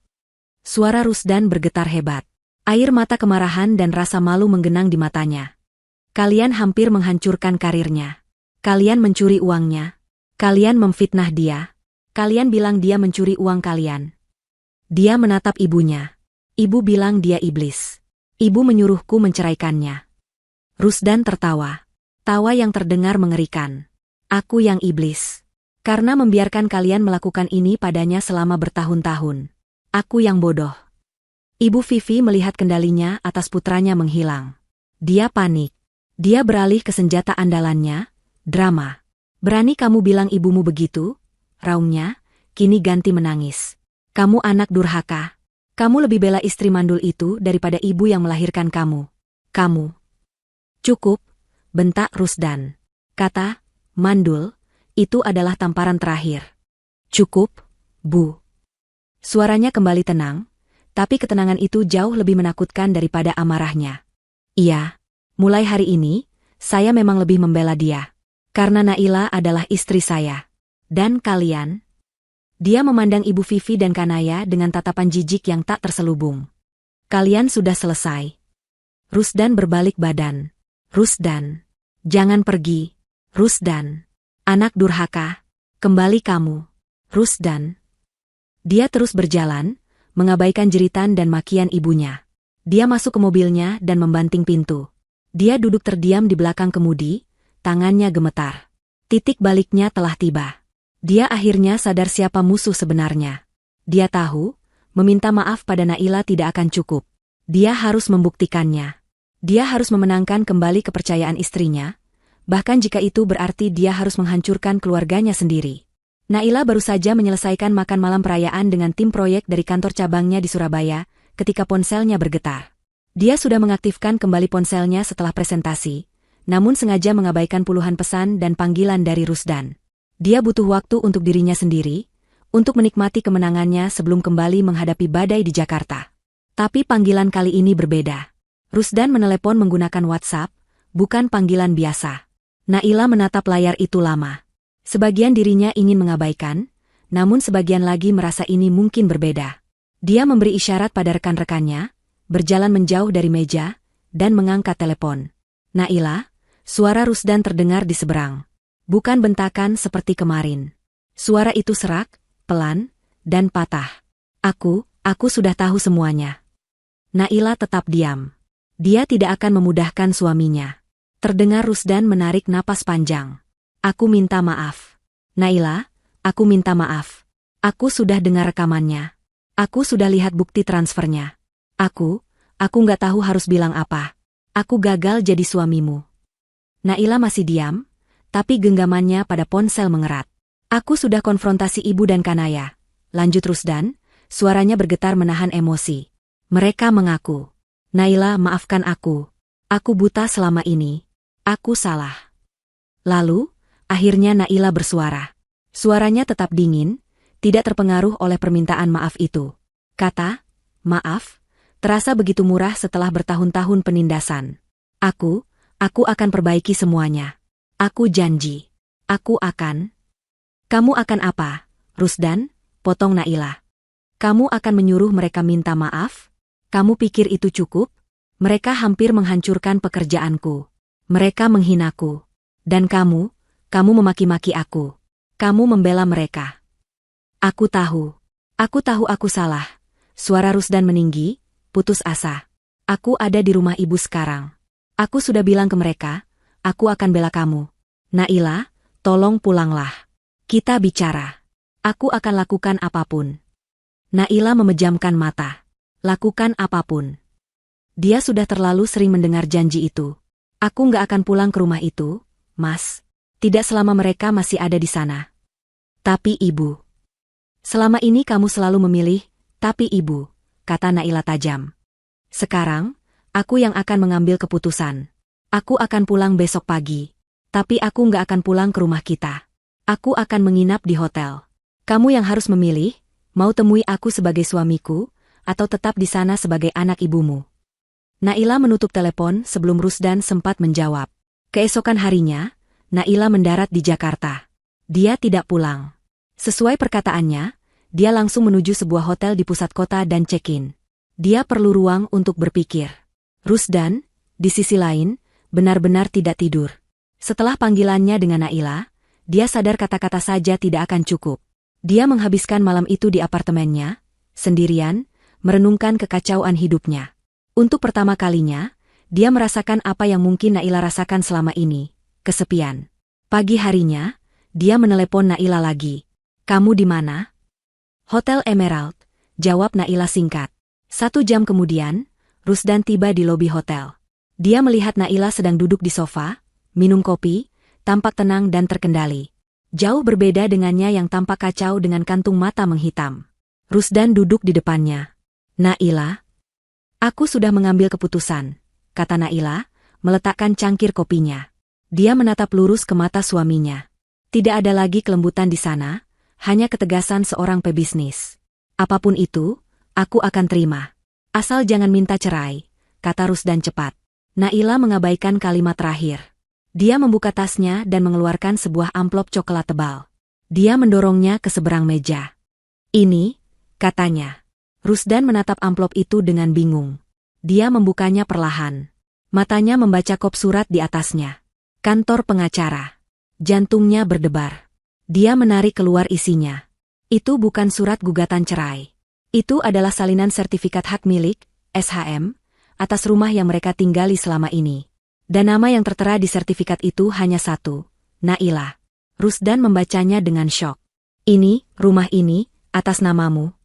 Suara Rusdan bergetar hebat. Air mata kemarahan dan rasa malu menggenang di matanya. Kalian hampir menghancurkan karirnya. Kalian mencuri uangnya. Kalian memfitnah dia. Kalian bilang dia mencuri uang kalian. Dia menatap ibunya. Ibu bilang dia iblis. Ibu menyuruhku menceraikannya. Rusdan tertawa. Tawa yang terdengar mengerikan. Aku yang iblis. Karena membiarkan kalian melakukan ini padanya selama bertahun-tahun. Aku yang bodoh. Ibu Vivi melihat kendalinya atas putranya menghilang. Dia panik. Dia beralih ke senjata andalannya, drama. Berani kamu bilang ibumu begitu? Raungnya, kini ganti menangis. Kamu anak durhaka. Kamu lebih bela istri mandul itu daripada ibu yang melahirkan kamu. Kamu. Cukup, bentak Rusdan. Kata, mandul, itu adalah tamparan terakhir. Cukup, Bu. Suaranya kembali tenang, tapi ketenangan itu jauh lebih menakutkan daripada amarahnya. Iya, mulai hari ini, saya memang lebih membela dia. Karena Naila adalah istri saya. Dan kalian? Dia memandang Ibu Vivi dan Kanaya dengan tatapan jijik yang tak terselubung. Kalian sudah selesai. Rusdan berbalik badan. Rusdan. Jangan pergi. Rusdan. Anak durhaka. Kembali kamu. Rusdan. Dia terus berjalan, mengabaikan jeritan dan makian ibunya. Dia masuk ke mobilnya dan membanting pintu. Dia duduk terdiam di belakang kemudi, tangannya gemetar. Titik baliknya telah tiba. Dia akhirnya sadar siapa musuh sebenarnya. Dia tahu, meminta maaf pada Naila tidak akan cukup. Dia harus membuktikannya. Dia harus memenangkan kembali kepercayaan istrinya, bahkan jika itu berarti dia harus menghancurkan keluarganya sendiri. Naila baru saja menyelesaikan makan malam perayaan dengan tim proyek dari kantor cabangnya di Surabaya, ketika ponselnya bergetar. Dia sudah mengaktifkan kembali ponselnya setelah presentasi, namun sengaja mengabaikan puluhan pesan dan panggilan dari Rusdan. Dia butuh waktu untuk dirinya sendiri, untuk menikmati kemenangannya sebelum kembali menghadapi badai di Jakarta. Tapi panggilan kali ini berbeda. Rusdan menelepon menggunakan WhatsApp, bukan panggilan biasa. Naila menatap layar itu lama. Sebagian dirinya ingin mengabaikan, namun sebagian lagi merasa ini mungkin berbeda. Dia memberi isyarat pada rekan-rekannya, berjalan menjauh dari meja, dan mengangkat telepon. Naila, suara Rusdan terdengar di seberang. Bukan bentakan seperti kemarin. Suara itu serak, pelan, dan patah. Aku sudah tahu semuanya. Naila tetap diam. Dia tidak akan memudahkan suaminya. Terdengar Rusdan menarik napas panjang. Aku minta maaf. Naila, aku minta maaf. Aku sudah dengar rekamannya. Aku sudah lihat bukti transfernya. Aku nggak tahu harus bilang apa. Aku gagal jadi suamimu. Naila masih diam, tapi genggamannya pada ponsel mengerat. Aku sudah konfrontasi ibu dan Kanaya. Lanjut Rusdan, suaranya bergetar menahan emosi. Mereka mengaku. Naila, maafkan aku. Aku buta selama ini. Aku salah. Lalu, akhirnya Naila bersuara. Suaranya tetap dingin, tidak terpengaruh oleh permintaan maaf itu. Kata, maaf, terasa begitu murah setelah bertahun-tahun penindasan. Aku akan perbaiki semuanya. Aku janji. Aku akan. Kamu akan apa, Rusdan? Potong Naila. Kamu akan menyuruh mereka minta maaf? Kamu pikir itu cukup? Mereka hampir menghancurkan pekerjaanku. Mereka menghinaku. Dan kamu memaki-maki aku. Kamu membela mereka. Aku tahu aku salah. Suara Rusdan meninggi, putus asa. Aku ada di rumah ibu sekarang. Aku sudah bilang ke mereka, aku akan bela kamu. Naila, tolong pulanglah. Kita bicara. Aku akan lakukan apapun. Naila memejamkan mata. Lakukan apapun. Dia sudah terlalu sering mendengar janji itu. Aku nggak akan pulang ke rumah itu, Mas. Tidak selama mereka masih ada di sana. Tapi ibu. Selama ini kamu selalu memilih, tapi ibu, kata Naila tajam. Sekarang, aku yang akan mengambil keputusan. Aku akan pulang besok pagi. Tapi aku nggak akan pulang ke rumah kita. Aku akan menginap di hotel. Kamu yang harus memilih, mau temui aku sebagai suamiku, atau tetap di sana sebagai anak ibumu. Naila menutup telepon sebelum Rusdan sempat menjawab. Keesokan harinya, Naila mendarat di Jakarta. Dia tidak pulang. Sesuai perkataannya, dia langsung menuju sebuah hotel di pusat kota dan check-in. Dia perlu ruang untuk berpikir. Rusdan, di sisi lain, benar-benar tidak tidur. Setelah panggilannya dengan Naila, dia sadar kata-kata saja tidak akan cukup. Dia menghabiskan malam itu di apartemennya, sendirian, merenungkan kekacauan hidupnya. Untuk pertama kalinya, dia merasakan apa yang mungkin Naila rasakan selama ini, kesepian. Pagi harinya, dia menelepon Naila lagi. "Kamu di mana?" "Hotel Emerald," jawab Naila singkat. 1 jam kemudian, Rusdan tiba di lobi hotel. Dia melihat Naila sedang duduk di sofa, minum kopi, tampak tenang dan terkendali. Jauh berbeda dengannya yang tampak kacau dengan kantung mata menghitam. Rusdan duduk di depannya. "Naila, aku sudah mengambil keputusan," kata Naila, meletakkan cangkir kopinya. Dia menatap lurus ke mata suaminya. Tidak ada lagi kelembutan di sana, hanya ketegasan seorang pebisnis. "Apapun itu, aku akan terima. Asal jangan minta cerai," kata Rusdan cepat. Naila mengabaikan kalimat terakhir. Dia membuka tasnya dan mengeluarkan sebuah amplop coklat tebal. Dia mendorongnya ke seberang meja. "Ini," katanya. Rusdan menatap amplop itu dengan bingung. Dia membukanya perlahan. Matanya membaca kop surat di atasnya. Kantor pengacara. Jantungnya berdebar. Dia menarik keluar isinya. Itu bukan surat gugatan cerai. Itu adalah salinan sertifikat hak milik, SHM, atas rumah yang mereka tinggali selama ini. Dan nama yang tertera di sertifikat itu hanya satu, Naila. Rusdan membacanya dengan syok. "Ini, rumah ini, atas namamu."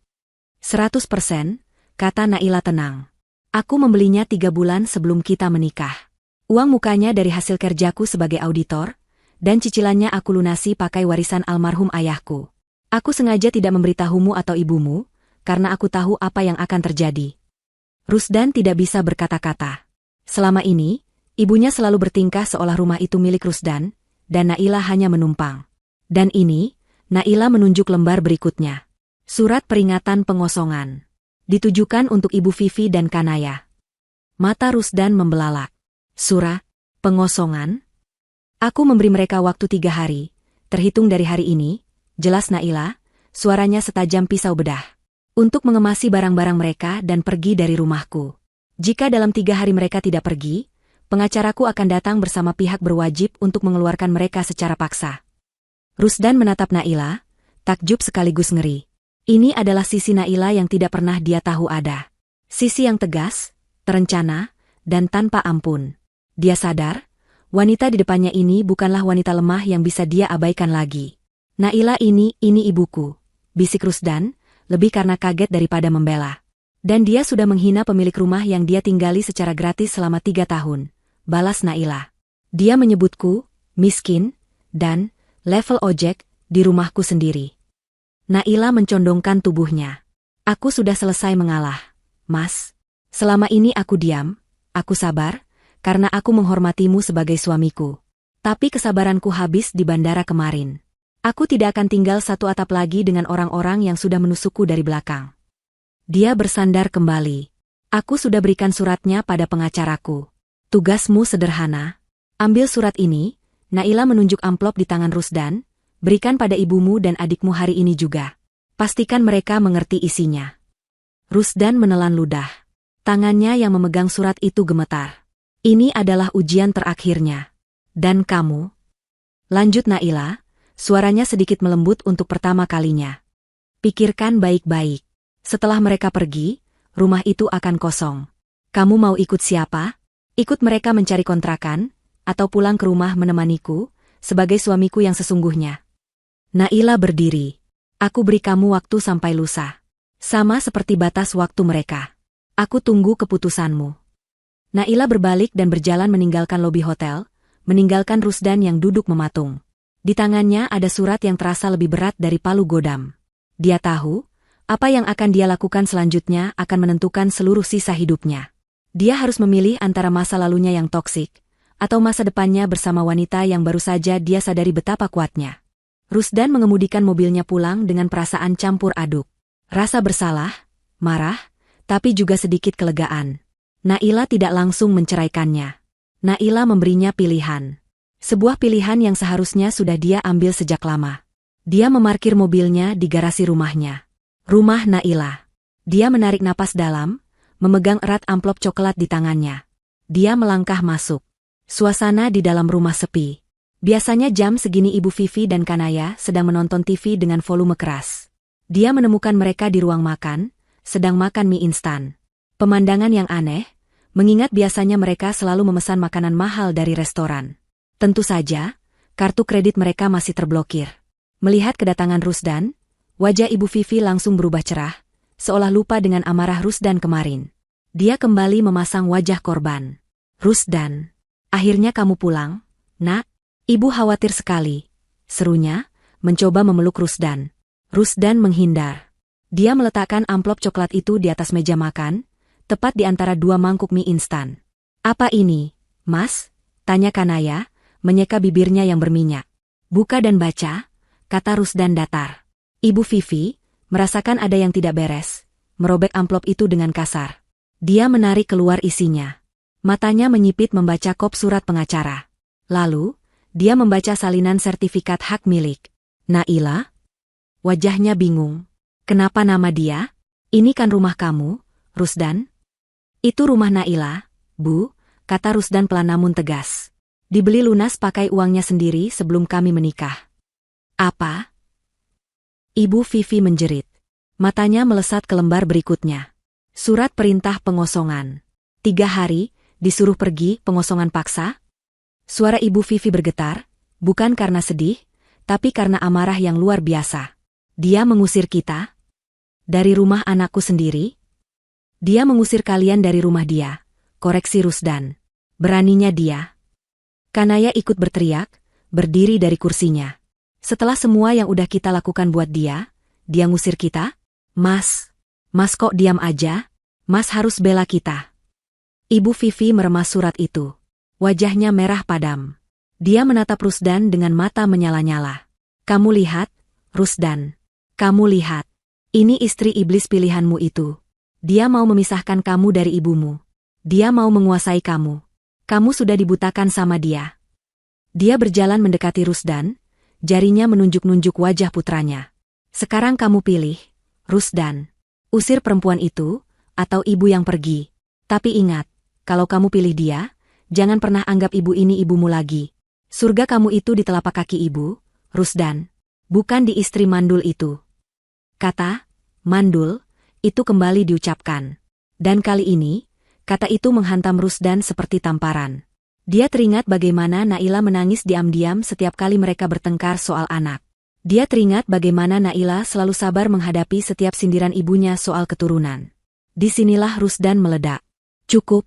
100%, kata Naila tenang. "Aku membelinya 3 bulan sebelum kita menikah. Uang mukanya dari hasil kerjaku sebagai auditor, dan cicilannya aku lunasi pakai warisan almarhum ayahku. Aku sengaja tidak memberitahumu atau ibumu, karena aku tahu apa yang akan terjadi." Rusdan tidak bisa berkata-kata. Selama ini, ibunya selalu bertingkah seolah rumah itu milik Rusdan, dan Naila hanya menumpang. Dan ini, Naila menunjuk lembar berikutnya. Surat peringatan pengosongan. Ditujukan untuk Ibu Vivi dan Kanaya. Mata Rusdan membelalak. "Surat pengosongan? Aku memberi mereka waktu 3 hari, terhitung dari hari ini," jelas Naila, suaranya setajam pisau bedah. "Untuk mengemasi barang-barang mereka dan pergi dari rumahku. Jika dalam 3 hari mereka tidak pergi, pengacaraku akan datang bersama pihak berwajib untuk mengeluarkan mereka secara paksa." Rusdan menatap Naila, takjub sekaligus ngeri. Ini adalah sisi Naila yang tidak pernah dia tahu ada. Sisi yang tegas, terencana, dan tanpa ampun. Dia sadar, wanita di depannya ini bukanlah wanita lemah yang bisa dia abaikan lagi. "Naila ini ibuku," bisik Rusdan, lebih karena kaget daripada membela. "Dan dia sudah menghina pemilik rumah yang dia tinggali secara gratis selama 3 tahun, balas Naila. "Dia menyebutku, miskin, dan level ojek, di rumahku sendiri." Naila mencondongkan tubuhnya. "Aku sudah selesai mengalah, Mas. Selama ini aku diam, aku sabar, karena aku menghormatimu sebagai suamiku. Tapi kesabaranku habis di bandara kemarin. Aku tidak akan tinggal satu atap lagi dengan orang-orang yang sudah menusukku dari belakang." Dia bersandar kembali. "Aku sudah berikan suratnya pada pengacaraku. Tugasmu sederhana. Ambil surat ini," Naila menunjuk amplop di tangan Rusdan, "berikan pada ibumu dan adikmu hari ini juga. Pastikan mereka mengerti isinya." Rusdan menelan ludah. Tangannya yang memegang surat itu gemetar. "Ini adalah ujian terakhirnya. Dan kamu?" lanjut Naila, suaranya sedikit melembut untuk pertama kalinya. "Pikirkan baik-baik. Setelah mereka pergi, rumah itu akan kosong. Kamu mau ikut siapa? Ikut mereka mencari kontrakan, atau pulang ke rumah menemaniku, sebagai suamiku yang sesungguhnya?" Naila berdiri. "Aku beri kamu waktu sampai lusa. Sama seperti batas waktu mereka. Aku tunggu keputusanmu." Naila berbalik dan berjalan meninggalkan lobi hotel, meninggalkan Rusdan yang duduk mematung. Di tangannya ada surat yang terasa lebih berat dari palu godam. Dia tahu, apa yang akan dia lakukan selanjutnya akan menentukan seluruh sisa hidupnya. Dia harus memilih antara masa lalunya yang toksik, atau masa depannya bersama wanita yang baru saja dia sadari betapa kuatnya. Rusdan mengemudikan mobilnya pulang dengan perasaan campur aduk. Rasa bersalah, marah, tapi juga sedikit kelegaan. Naila tidak langsung menceraikannya. Naila memberinya pilihan. Sebuah pilihan yang seharusnya sudah dia ambil sejak lama. Dia memarkir mobilnya di garasi rumahnya. Rumah Naila. Dia menarik napas dalam, memegang erat amplop coklat di tangannya. Dia melangkah masuk. Suasana di dalam rumah sepi. Biasanya jam segini Ibu Vivi dan Kanaya sedang menonton TV dengan volume keras. Dia menemukan mereka di ruang makan, sedang makan mie instan. Pemandangan yang aneh, mengingat biasanya mereka selalu memesan makanan mahal dari restoran. Tentu saja, kartu kredit mereka masih terblokir. Melihat kedatangan Rusdan, wajah Ibu Vivi langsung berubah cerah, seolah lupa dengan amarah Rusdan kemarin. Dia kembali memasang wajah korban. Rusdan, akhirnya kamu pulang, nak? Ibu khawatir sekali, serunya, mencoba memeluk Rusdan. Rusdan menghindar. Dia meletakkan amplop coklat itu di atas meja makan, tepat di antara dua mangkuk mie instan. Apa ini, Mas? Tanya Kanaya, menyeka bibirnya yang berminyak. Buka dan baca, kata Rusdan datar. Ibu Vivi merasakan ada yang tidak beres, merobek amplop itu dengan kasar. Dia menarik keluar isinya. Matanya menyipit membaca kop surat pengacara. Lalu, dia membaca salinan sertifikat hak milik. Naila? Wajahnya bingung. Kenapa nama dia? Ini kan rumah kamu, Rusdan? Itu rumah Naila, Bu, kata Rusdan pelan namun tegas. Dibeli lunas pakai uangnya sendiri sebelum kami menikah. Apa? Ibu Vivi menjerit. Matanya melesat ke lembar berikutnya. Surat perintah pengosongan. 3 hari, disuruh pergi, pengosongan paksa? Suara Ibu Vivi bergetar, bukan karena sedih, tapi karena amarah yang luar biasa. Dia mengusir kita? Dari rumah anakku sendiri? Dia mengusir kalian dari rumah dia, koreksi Rusdan. Beraninya dia. Kanaya ikut berteriak, berdiri dari kursinya. Setelah semua yang udah kita lakukan buat dia ngusir kita? Mas kok diam aja? Mas harus bela kita. Ibu Vivi meremas surat itu. Wajahnya merah padam. Dia menatap Rusdan dengan mata menyala-nyala. Kamu lihat, Rusdan. Kamu lihat. Ini istri iblis pilihanmu itu. Dia mau memisahkan kamu dari ibumu. Dia mau menguasai kamu. Kamu sudah dibutakan sama dia. Dia berjalan mendekati Rusdan, jarinya menunjuk-nunjuk wajah putranya. Sekarang kamu pilih, Rusdan. Usir perempuan itu, atau ibu yang pergi. Tapi ingat, kalau kamu pilih dia, jangan pernah anggap ibu ini ibumu lagi. Surga kamu itu di telapak kaki ibu, Rusdan. Bukan di istri mandul itu. Kata, mandul, itu kembali diucapkan. Dan kali ini, kata itu menghantam Rusdan seperti tamparan. Dia teringat bagaimana Naila menangis diam-diam setiap kali mereka bertengkar soal anak. Dia teringat bagaimana Naila selalu sabar menghadapi setiap sindiran ibunya soal keturunan. Disinilah Rusdan meledak. Cukup,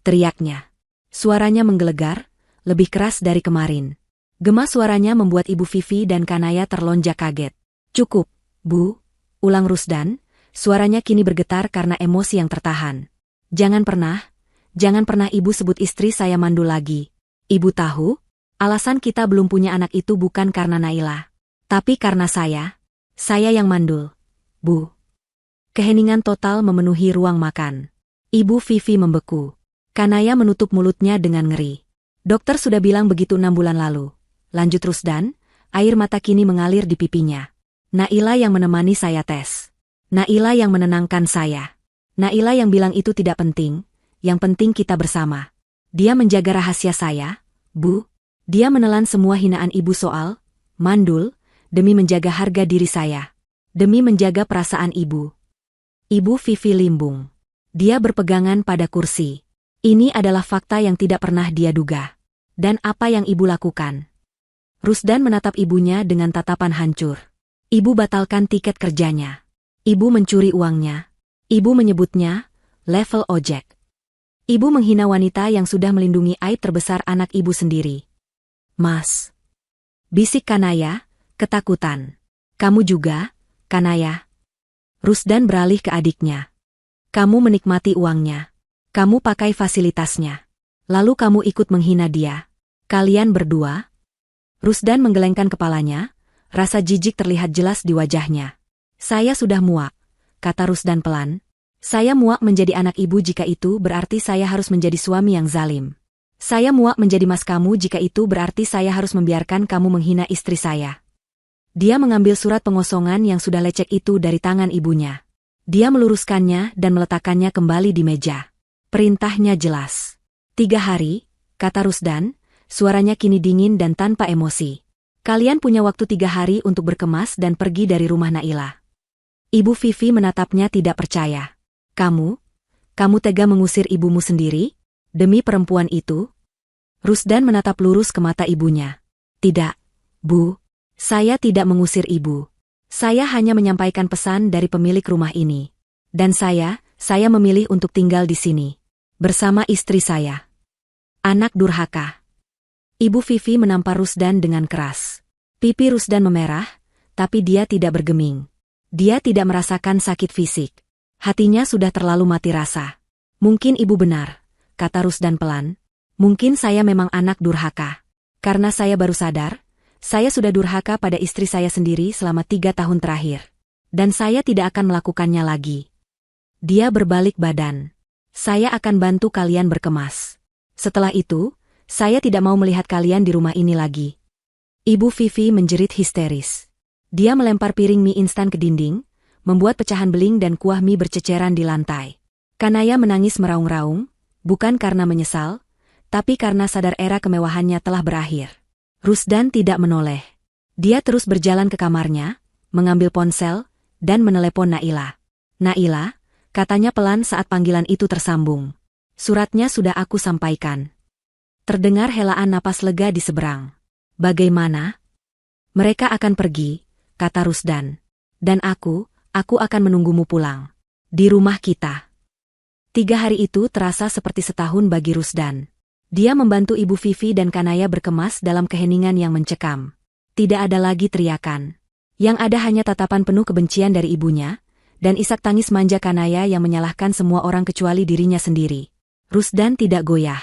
teriaknya. Suaranya menggelegar, lebih keras dari kemarin. Gema suaranya membuat Ibu Vivi dan Kanaya terlonjak kaget. Cukup, Bu, ulang Rusdan. Suaranya kini bergetar karena emosi yang tertahan. Jangan pernah ibu sebut istri saya mandul lagi. Ibu tahu, alasan kita belum punya anak itu bukan karena Naila. Tapi karena saya yang mandul. Bu. Keheningan total memenuhi ruang makan. Ibu Vivi membeku. Kanaya menutup mulutnya dengan ngeri. Dokter sudah bilang begitu 6 bulan lalu. Lanjut Rusdan, air mata kini mengalir di pipinya. Naila yang menemani saya tes. Naila yang menenangkan saya. Naila yang bilang itu tidak penting, yang penting kita bersama. Dia menjaga rahasia saya, Bu. Dia menelan semua hinaan ibu soal mandul, demi menjaga harga diri saya. Demi menjaga perasaan ibu. Ibu Vivi limbung. Dia berpegangan pada kursi. Ini adalah fakta yang tidak pernah dia duga. Dan apa yang ibu lakukan? Rusdan menatap ibunya dengan tatapan hancur. Ibu batalkan tiket kerjanya. Ibu mencuri uangnya. Ibu menyebutnya level ojek. Ibu menghina wanita yang sudah melindungi aib terbesar anak ibu sendiri. Mas. Bisik Kanaya, ketakutan. Kamu juga, Kanaya. Rusdan beralih ke adiknya. Kamu menikmati uangnya. Kamu pakai fasilitasnya. Lalu kamu ikut menghina dia. Kalian berdua? Rusdan menggelengkan kepalanya, rasa jijik terlihat jelas di wajahnya. Saya sudah muak, kata Rusdan pelan. Saya muak menjadi anak ibu jika itu berarti saya harus menjadi suami yang zalim. Saya muak menjadi mas kamu jika itu berarti saya harus membiarkan kamu menghina istri saya. Dia mengambil surat pengosongan yang sudah lecek itu dari tangan ibunya. Dia meluruskannya dan meletakkannya kembali di meja. Perintahnya jelas. 3 hari, kata Rusdan, suaranya kini dingin dan tanpa emosi. Kalian punya waktu 3 hari untuk berkemas dan pergi dari rumah Naila. Ibu Vivi menatapnya tidak percaya. Kamu tega mengusir ibumu sendiri? Demi perempuan itu? Rusdan menatap lurus ke mata ibunya. Tidak, Bu. Saya tidak mengusir ibu. Saya hanya menyampaikan pesan dari pemilik rumah ini. Dan saya memilih untuk tinggal di sini. Bersama istri saya. Anak durhaka. Ibu Vivi menampar Rusdan dengan keras. Pipi Rusdan memerah, tapi dia tidak bergeming. Dia tidak merasakan sakit fisik. Hatinya sudah terlalu mati rasa. Mungkin ibu benar, kata Rusdan pelan. Mungkin saya memang anak durhaka. Karena saya baru sadar, saya sudah durhaka pada istri saya sendiri selama 3 tahun terakhir. Dan saya tidak akan melakukannya lagi. Dia berbalik badan. Saya akan bantu kalian berkemas. Setelah itu, saya tidak mau melihat kalian di rumah ini lagi. Ibu Vivi menjerit histeris. Dia melempar piring mie instan ke dinding, membuat pecahan beling dan kuah mie berceceran di lantai. Kanaya menangis meraung-raung, bukan karena menyesal, tapi karena sadar era kemewahannya telah berakhir. Rusdan tidak menoleh. Dia terus berjalan ke kamarnya, mengambil ponsel, dan menelepon Naila. Naila, katanya pelan saat panggilan itu tersambung. Suratnya sudah aku sampaikan. Terdengar helaan napas lega di seberang. Bagaimana? Mereka akan pergi, kata Rusdan. Dan aku akan menunggumu pulang. Di rumah kita. 3 hari itu terasa seperti setahun bagi Rusdan. Dia membantu Ibu Vivi dan Kanaya berkemas dalam keheningan yang mencekam. Tidak ada lagi teriakan. Yang ada hanya tatapan penuh kebencian dari ibunya, dan isak tangis manja Kanaya yang menyalahkan semua orang kecuali dirinya sendiri. Rusdan tidak goyah.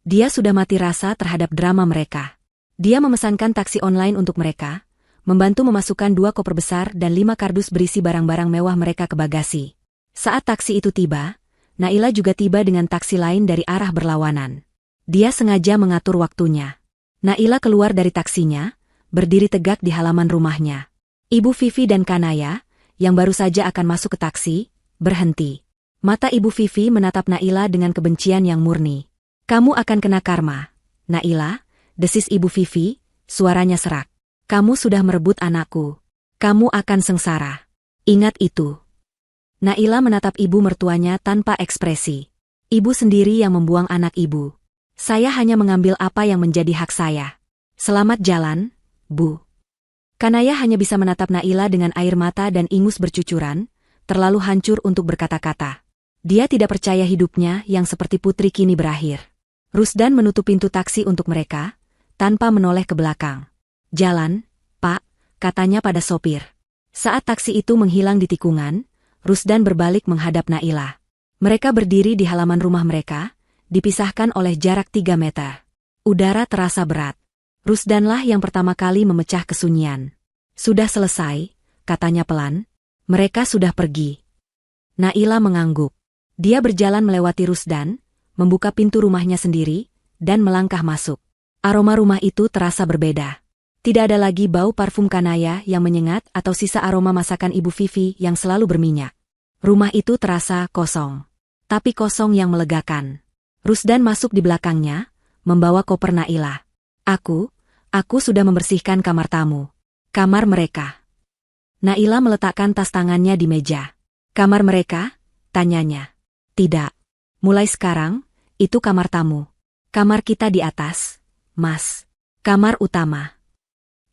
Dia sudah mati rasa terhadap drama mereka. Dia memesankan taksi online untuk mereka, membantu memasukkan 2 koper besar dan 5 kardus berisi barang-barang mewah mereka ke bagasi. Saat taksi itu tiba, Naila juga tiba dengan taksi lain dari arah berlawanan. Dia sengaja mengatur waktunya. Naila keluar dari taksinya, berdiri tegak di halaman rumahnya. Ibu Vivi dan Kanaya, yang baru saja akan masuk ke taksi, berhenti. Mata Ibu Vivi menatap Naila dengan kebencian yang murni. Kamu akan kena karma, Naila. Desis Ibu Vivi, suaranya serak. Kamu sudah merebut anakku. Kamu akan sengsara. Ingat itu. Naila menatap ibu mertuanya tanpa ekspresi. Ibu sendiri yang membuang anak ibu. Saya hanya mengambil apa yang menjadi hak saya. Selamat jalan, Bu. Kanaya hanya bisa menatap Naila dengan air mata dan ingus bercucuran, terlalu hancur untuk berkata-kata. Dia tidak percaya hidupnya yang seperti putri kini berakhir. Rusdan menutup pintu taksi untuk mereka, tanpa menoleh ke belakang. Jalan, Pak, katanya pada sopir. Saat taksi itu menghilang di tikungan, Rusdan berbalik menghadap Naila. Mereka berdiri di halaman rumah mereka, dipisahkan oleh jarak 3 meter. Udara terasa berat. Rusdanlah yang pertama kali memecah kesunyian. Sudah selesai, katanya pelan. Mereka sudah pergi. Naila mengangguk. Dia berjalan melewati Rusdan, membuka pintu rumahnya sendiri, dan melangkah masuk. Aroma rumah itu terasa berbeda. Tidak ada lagi bau parfum Kanaya yang menyengat atau sisa aroma masakan Ibu Vivi yang selalu berminyak. Rumah itu terasa kosong. Tapi kosong yang melegakan. Rusdan masuk di belakangnya, membawa koper Naila. Aku sudah membersihkan kamar tamu. Kamar mereka. Naila meletakkan tas tangannya di meja. Kamar mereka? Tanyanya. Tidak. Mulai sekarang, itu kamar tamu. Kamar kita di atas. Mas. Kamar utama.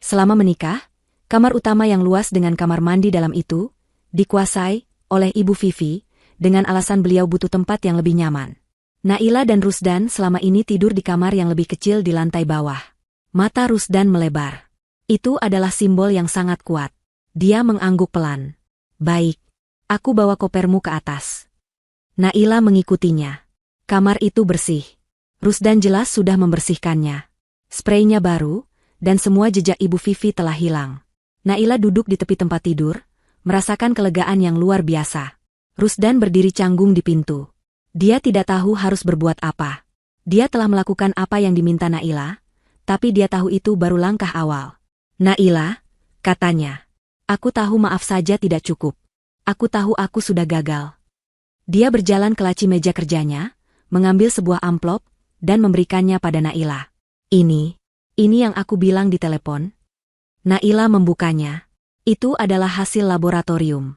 Selama menikah, kamar utama yang luas dengan kamar mandi dalam itu, dikuasai oleh Ibu Vivi, dengan alasan beliau butuh tempat yang lebih nyaman. Naila dan Rusdan selama ini tidur di kamar yang lebih kecil di lantai bawah. Mata Rusdan melebar. Itu adalah simbol yang sangat kuat. Dia mengangguk pelan. Baik, aku bawa kopermu ke atas. Naila mengikutinya. Kamar itu bersih. Rusdan jelas sudah membersihkannya. Spraynya baru, dan semua jejak Ibu Vivi telah hilang. Naila duduk di tepi tempat tidur, merasakan kelegaan yang luar biasa. Rusdan berdiri canggung di pintu. Dia tidak tahu harus berbuat apa. Dia telah melakukan apa yang diminta Naila, tapi dia tahu itu baru langkah awal. Naila, katanya. Aku tahu maaf saja tidak cukup. Aku tahu aku sudah gagal. Dia berjalan ke laci meja kerjanya, mengambil sebuah amplop, dan memberikannya pada Naila. Ini yang aku bilang di telepon. Naila membukanya. Itu adalah hasil laboratorium.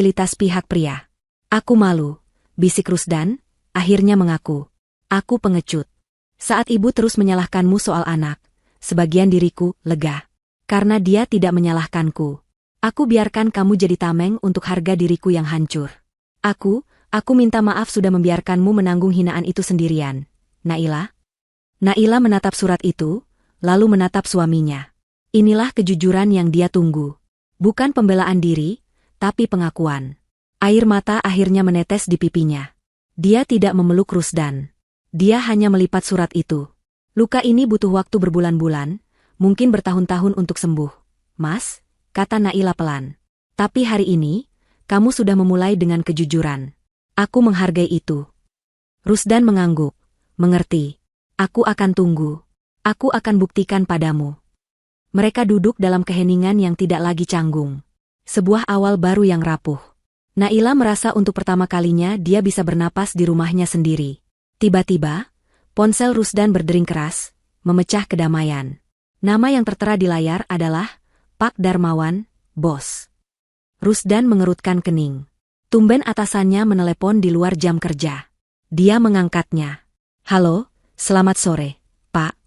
fasilitas pihak pria. Aku malu, bisik Rusdan, akhirnya mengaku. Aku pengecut. Saat ibu terus menyalahkanmu soal anak, sebagian diriku lega. Karena dia tidak menyalahkanku. Aku biarkan kamu jadi tameng untuk harga diriku yang hancur. Aku minta maaf sudah membiarkanmu menanggung hinaan itu sendirian. Naila? Naila menatap surat itu, lalu menatap suaminya. Inilah kejujuran yang dia tunggu. Bukan pembelaan diri, tapi pengakuan. Air mata akhirnya menetes di pipinya. Dia tidak memeluk Rusdan. Dia hanya melipat surat itu. Luka ini butuh waktu berbulan-bulan, mungkin bertahun-tahun untuk sembuh. Mas, kata Naila pelan. Tapi hari ini, kamu sudah memulai dengan kejujuran. Aku menghargai itu. Rusdan mengangguk. Mengerti. Aku akan tunggu. Aku akan buktikan padamu. Mereka duduk dalam keheningan yang tidak lagi canggung. Sebuah awal baru yang rapuh. Naila merasa untuk pertama kalinya dia bisa bernapas di rumahnya sendiri. Tiba-tiba, ponsel Rusdan berdering keras, memecah kedamaian. Nama yang tertera di layar adalah Pak Darmawan, bos. Rusdan mengerutkan kening. Tumben atasannya menelepon di luar jam kerja. Dia mengangkatnya. Halo, selamat sore, Pak.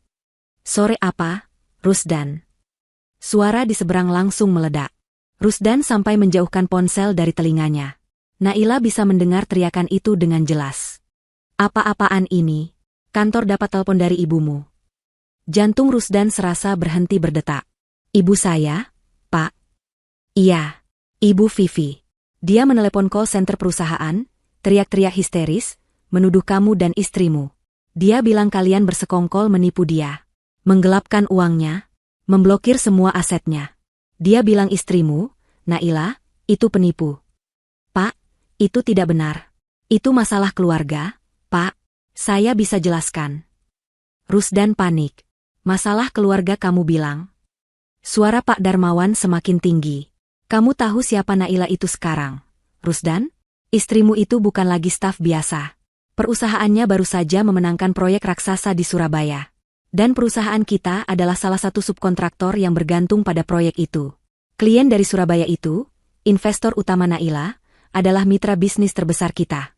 Sore apa, Rusdan? Suara di seberang langsung meledak. Rusdan sampai menjauhkan ponsel dari telinganya. Naila bisa mendengar teriakan itu dengan jelas. Apa-apaan ini? Kantor dapat telepon dari ibumu. Jantung Rusdan serasa berhenti berdetak. Ibu saya, Pak? Iya, Ibu Vivi. Dia menelepon call center perusahaan, teriak-teriak histeris, menuduh kamu dan istrimu. Dia bilang kalian bersekongkol menipu dia. Menggelapkan uangnya, memblokir semua asetnya. Dia bilang istrimu, Naila, itu penipu. Pak, itu tidak benar. Itu masalah keluarga, Pak. Saya bisa jelaskan. Rusdan panik. Masalah keluarga kamu bilang? Suara Pak Darmawan semakin tinggi. Kamu tahu siapa Naila itu sekarang? Rusdan? Istrimu itu bukan lagi staf biasa. Perusahaannya baru saja memenangkan proyek raksasa di Surabaya. Dan perusahaan kita adalah salah satu subkontraktor yang bergantung pada proyek itu. Klien dari Surabaya itu, investor utama Naila, adalah mitra bisnis terbesar kita.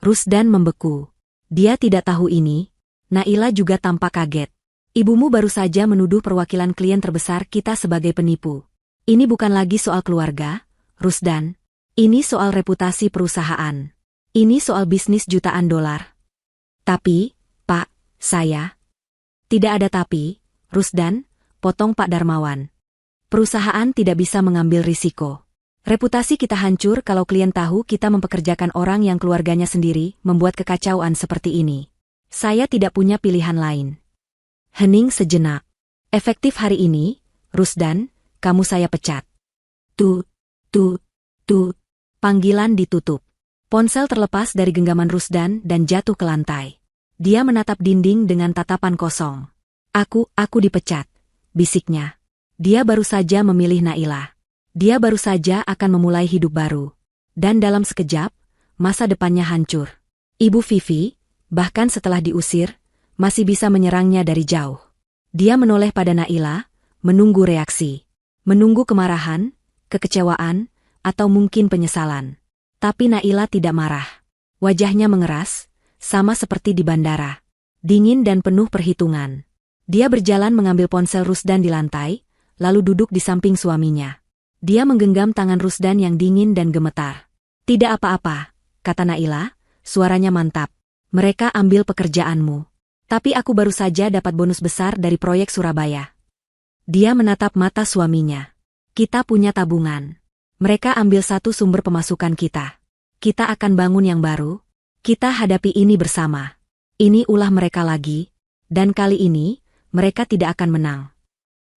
Rusdan membeku. Dia tidak tahu ini. Naila juga tampak kaget. Ibumu baru saja menuduh perwakilan klien terbesar kita sebagai penipu. Ini bukan lagi soal keluarga, Rusdan. Ini soal reputasi perusahaan. Ini soal bisnis jutaan dolar. Tapi, Pak, saya... Tidak ada tapi, Rusdan, potong Pak Darmawan. Perusahaan tidak bisa mengambil risiko. Reputasi kita hancur kalau klien tahu kita mempekerjakan orang yang keluarganya sendiri membuat kekacauan seperti ini. Saya tidak punya pilihan lain. Hening sejenak. Efektif hari ini, Rusdan, kamu saya pecat. Tut. Panggilan ditutup. Ponsel terlepas dari genggaman Rusdan dan jatuh ke lantai. Dia menatap dinding dengan tatapan kosong. Aku dipecat, bisiknya. Dia baru saja memilih Naila. Dia baru saja akan memulai hidup baru. Dan dalam sekejap, masa depannya hancur. Ibu Vivi, bahkan setelah diusir, masih bisa menyerangnya dari jauh. Dia menoleh pada Naila, menunggu reaksi. Menunggu kemarahan, kekecewaan, atau mungkin penyesalan. Tapi Naila tidak marah. Wajahnya mengeras, sama seperti di bandara. Dingin dan penuh perhitungan. Dia berjalan mengambil ponsel Rusdan di lantai, lalu duduk di samping suaminya. Dia menggenggam tangan Rusdan yang dingin dan gemetar. Tidak apa-apa, kata Naila, suaranya mantap. Mereka ambil pekerjaanmu. Tapi aku baru saja dapat bonus besar dari proyek Surabaya. Dia menatap mata suaminya. Kita punya tabungan. Mereka ambil satu sumber pemasukan kita. Kita akan bangun yang baru. Kita hadapi ini bersama. Ini ulah mereka lagi, dan kali ini, mereka tidak akan menang.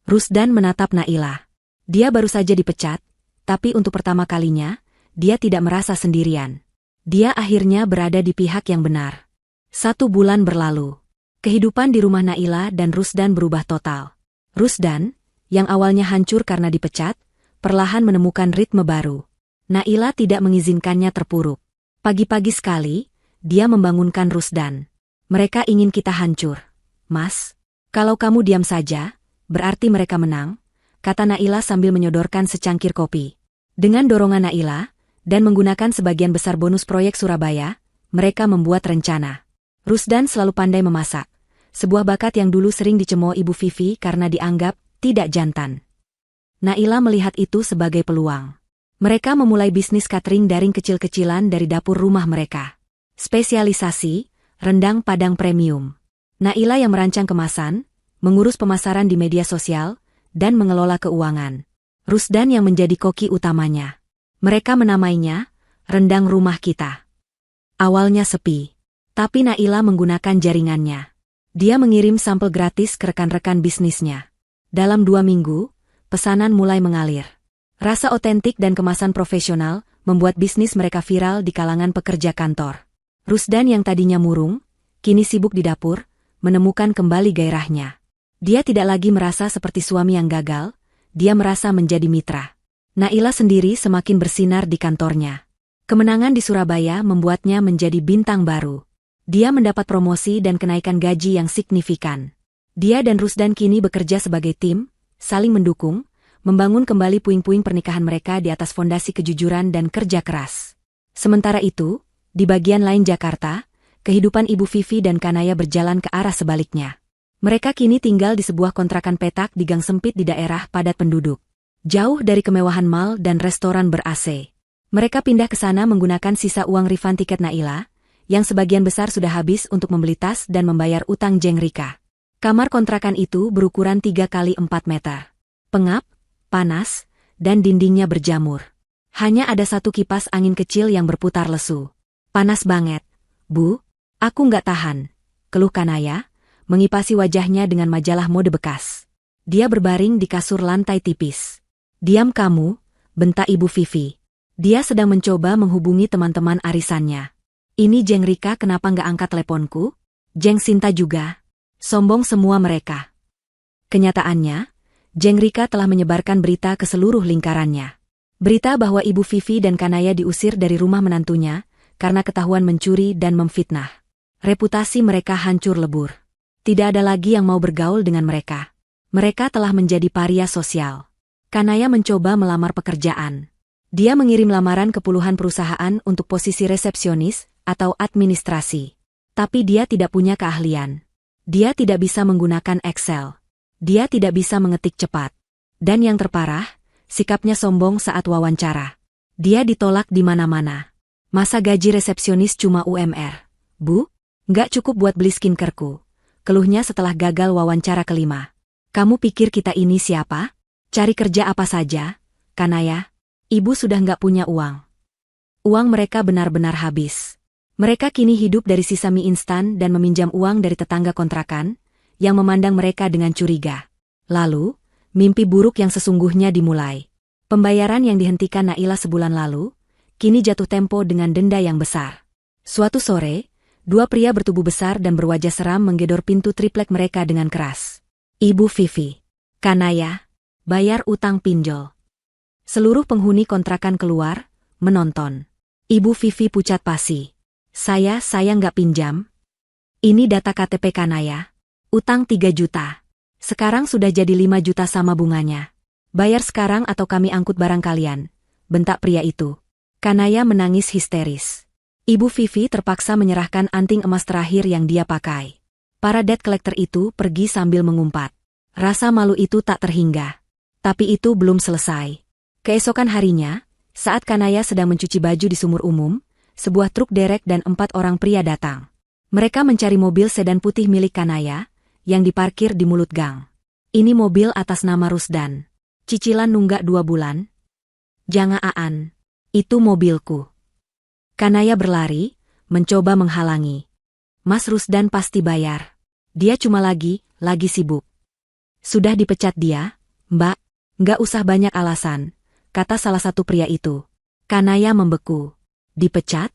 Rusdan menatap Naila. Dia baru saja dipecat, tapi untuk pertama kalinya, dia tidak merasa sendirian. Dia akhirnya berada di pihak yang benar. 1 bulan berlalu. Kehidupan di rumah Naila dan Rusdan berubah total. Rusdan, yang awalnya hancur karena dipecat, perlahan menemukan ritme baru. Naila tidak mengizinkannya terpuruk. Pagi-pagi sekali, dia membangunkan Rusdan. Mereka ingin kita hancur. Mas, kalau kamu diam saja, berarti mereka menang, kata Naila sambil menyodorkan secangkir kopi. Dengan dorongan Naila, dan menggunakan sebagian besar bonus proyek Surabaya, mereka membuat rencana. Rusdan selalu pandai memasak, sebuah bakat yang dulu sering dicemooh Ibu Vivi karena dianggap tidak jantan. Naila melihat itu sebagai peluang. Mereka memulai bisnis catering daring kecil-kecilan dari dapur rumah mereka. Spesialisasi, rendang Padang premium. Naila yang merancang kemasan, mengurus pemasaran di media sosial, dan mengelola keuangan. Rusdan yang menjadi koki utamanya. Mereka menamainya, rendang rumah kita. Awalnya sepi, tapi Naila menggunakan jaringannya. Dia mengirim sampel gratis ke rekan-rekan bisnisnya. Dalam 2 minggu, pesanan mulai mengalir. Rasa otentik dan kemasan profesional membuat bisnis mereka viral di kalangan pekerja kantor. Rusdan yang tadinya murung, kini sibuk di dapur, menemukan kembali gairahnya. Dia tidak lagi merasa seperti suami yang gagal, dia merasa menjadi mitra. Naila sendiri semakin bersinar di kantornya. Kemenangan di Surabaya membuatnya menjadi bintang baru. Dia mendapat promosi dan kenaikan gaji yang signifikan. Dia dan Rusdan kini bekerja sebagai tim, saling mendukung, membangun kembali puing-puing pernikahan mereka di atas fondasi kejujuran dan kerja keras. Sementara itu, di bagian lain Jakarta, kehidupan Ibu Vivi dan Kanaya berjalan ke arah sebaliknya. Mereka kini tinggal di sebuah kontrakan petak di gang sempit di daerah padat penduduk. Jauh dari kemewahan mal dan restoran ber-AC. Mereka pindah ke sana menggunakan sisa uang refund tiket Naila, yang sebagian besar sudah habis untuk membeli tas dan membayar utang Jeng Rika. Kamar kontrakan itu berukuran 3 kali 4 meter. Pengap, panas, dan dindingnya berjamur. Hanya ada satu kipas angin kecil yang berputar lesu. Panas banget, Bu. Aku nggak tahan, keluh Kanaya, mengipasi wajahnya dengan majalah mode bekas. Dia berbaring di kasur lantai tipis. Diam kamu, bentak Ibu Vivi. Dia sedang mencoba menghubungi teman-teman arisannya. Ini Jeng Rika kenapa nggak angkat teleponku? Jeng Sinta juga. Sombong semua mereka. Kenyataannya, Jeng Rika telah menyebarkan berita ke seluruh lingkarannya. Berita bahwa Ibu Vivi dan Kanaya diusir dari rumah menantunya karena ketahuan mencuri dan memfitnah. Reputasi mereka hancur lebur. Tidak ada lagi yang mau bergaul dengan mereka. Mereka telah menjadi paria sosial. Kanaya mencoba melamar pekerjaan. Dia mengirim lamaran ke puluhan perusahaan untuk posisi resepsionis atau administrasi. Tapi dia tidak punya keahlian. Dia tidak bisa menggunakan Excel. Dia tidak bisa mengetik cepat. Dan yang terparah, sikapnya sombong saat wawancara. Dia ditolak di mana-mana. Masa gaji resepsionis cuma UMR? Bu, nggak cukup buat beli skincareku. Keluhnya setelah gagal wawancara kelima. Kamu pikir kita ini siapa? Cari kerja apa saja? Kanaya, Ibu sudah nggak punya uang. Uang mereka benar-benar habis. Mereka kini hidup dari sisa mie instan dan meminjam uang dari tetangga kontrakan, yang memandang mereka dengan curiga. Lalu, mimpi buruk yang sesungguhnya dimulai. Pembayaran yang dihentikan Naila sebulan lalu, kini jatuh tempo dengan denda yang besar. Suatu sore, 2 pria bertubuh besar dan berwajah seram menggedor pintu triplek mereka dengan keras. Ibu Vivi, Kanaya, bayar utang pinjol. Seluruh penghuni kontrakan keluar, menonton. Ibu Vivi pucat pasi. Saya nggak pinjam. Ini data KTP Kanaya. Utang 3 juta. Sekarang sudah jadi 5 juta sama bunganya. Bayar sekarang atau kami angkut barang kalian, bentak pria itu. Kanaya menangis histeris. Ibu Vivi terpaksa menyerahkan anting emas terakhir yang dia pakai. Para debt collector itu pergi sambil mengumpat. Rasa malu itu tak terhingga. Tapi itu belum selesai. Keesokan harinya, saat Kanaya sedang mencuci baju di sumur umum, sebuah truk derek dan 4 orang pria datang. Mereka mencari mobil sedan putih milik Kanaya, yang diparkir di mulut gang. Ini mobil atas nama Rusdan. Cicilan nunggak 2 bulan. Jangan Aan. Itu mobilku. Kanaya berlari, mencoba menghalangi. Mas Rusdan pasti bayar. Dia cuma lagi sibuk. Sudah dipecat dia, Mbak. Nggak usah banyak alasan, kata salah satu pria itu. Kanaya membeku. Dipecat?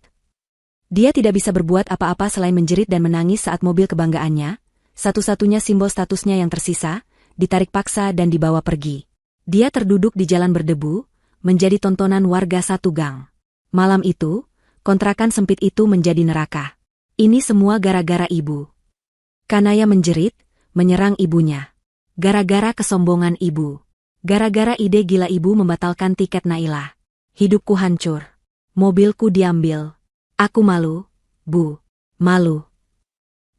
Dia tidak bisa berbuat apa-apa selain menjerit dan menangis saat mobil kebanggaannya, satu-satunya simbol statusnya yang tersisa, ditarik paksa dan dibawa pergi. Dia terduduk di jalan berdebu, menjadi tontonan warga satu gang. Malam itu, kontrakan sempit itu menjadi neraka. Ini semua gara-gara ibu. Kanaya menjerit, menyerang ibunya. Gara-gara kesombongan ibu. Gara-gara ide gila ibu membatalkan tiket Nailah. Hidupku hancur. Mobilku diambil. Aku malu, Bu. Malu.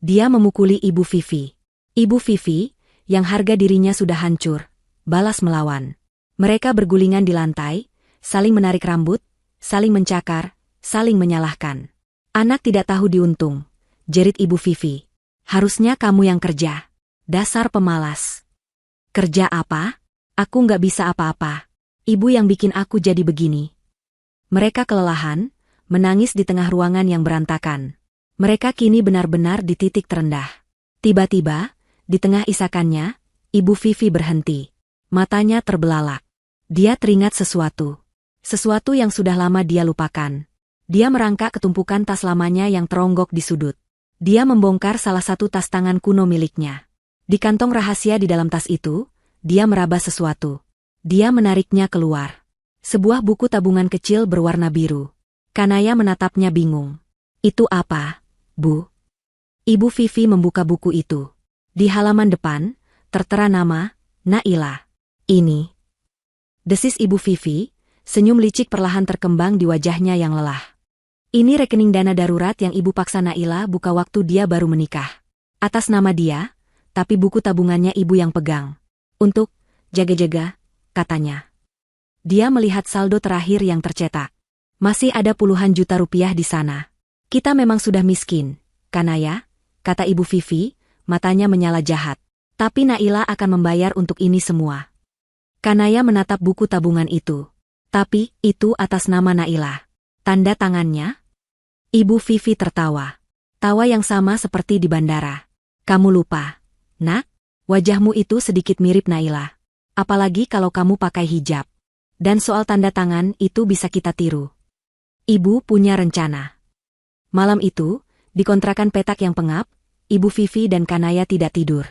Dia memukuli Ibu Vivi. Ibu Vivi, yang harga dirinya sudah hancur, balas melawan. Mereka bergulingan di lantai, saling menarik rambut, saling mencakar, saling menyalahkan. Anak tidak tahu diuntung, jerit Ibu Vivi. Harusnya kamu yang kerja. Dasar pemalas. Kerja apa? Aku nggak bisa apa-apa. Ibu yang bikin aku jadi begini. Mereka kelelahan, menangis di tengah ruangan yang berantakan. Mereka kini benar-benar di titik terendah. Tiba-tiba, di tengah isakannya, Ibu Vivi berhenti. Matanya terbelalak. Dia teringat sesuatu. Sesuatu yang sudah lama dia lupakan. Dia merangkak ketumpukan tas lamanya yang teronggok di sudut. Dia membongkar salah satu tas tangan kuno miliknya. Di kantong rahasia di dalam tas itu, dia meraba sesuatu. Dia menariknya keluar. Sebuah buku tabungan kecil berwarna biru. Kanaya menatapnya bingung. Itu apa, Bu? Ibu Vivi membuka buku itu. Di halaman depan, tertera nama, Nailah. Ini. Desis Ibu Vivi, senyum licik perlahan terkembang di wajahnya yang lelah. Ini rekening dana darurat yang ibu paksa Nailah buka waktu dia baru menikah. Atas nama dia, tapi buku tabungannya ibu yang pegang. Untuk jaga-jaga, katanya. Dia melihat saldo terakhir yang tercetak. Masih ada puluhan juta rupiah di sana. Kita memang sudah miskin, Kanaya, kata Ibu Vivi, matanya menyala jahat. Tapi Nailah akan membayar untuk ini semua. Kanaya menatap buku tabungan itu. Tapi, itu atas nama Nailah. Tanda tangannya? Ibu Vivi tertawa. Tawa yang sama seperti di bandara. Kamu lupa, Nak? Wajahmu itu sedikit mirip Nailah. Apalagi kalau kamu pakai hijab. Dan soal tanda tangan itu bisa kita tiru. Ibu punya rencana. Malam itu, di kontrakan petak yang pengap, Ibu Vivi dan Kanaya tidak tidur.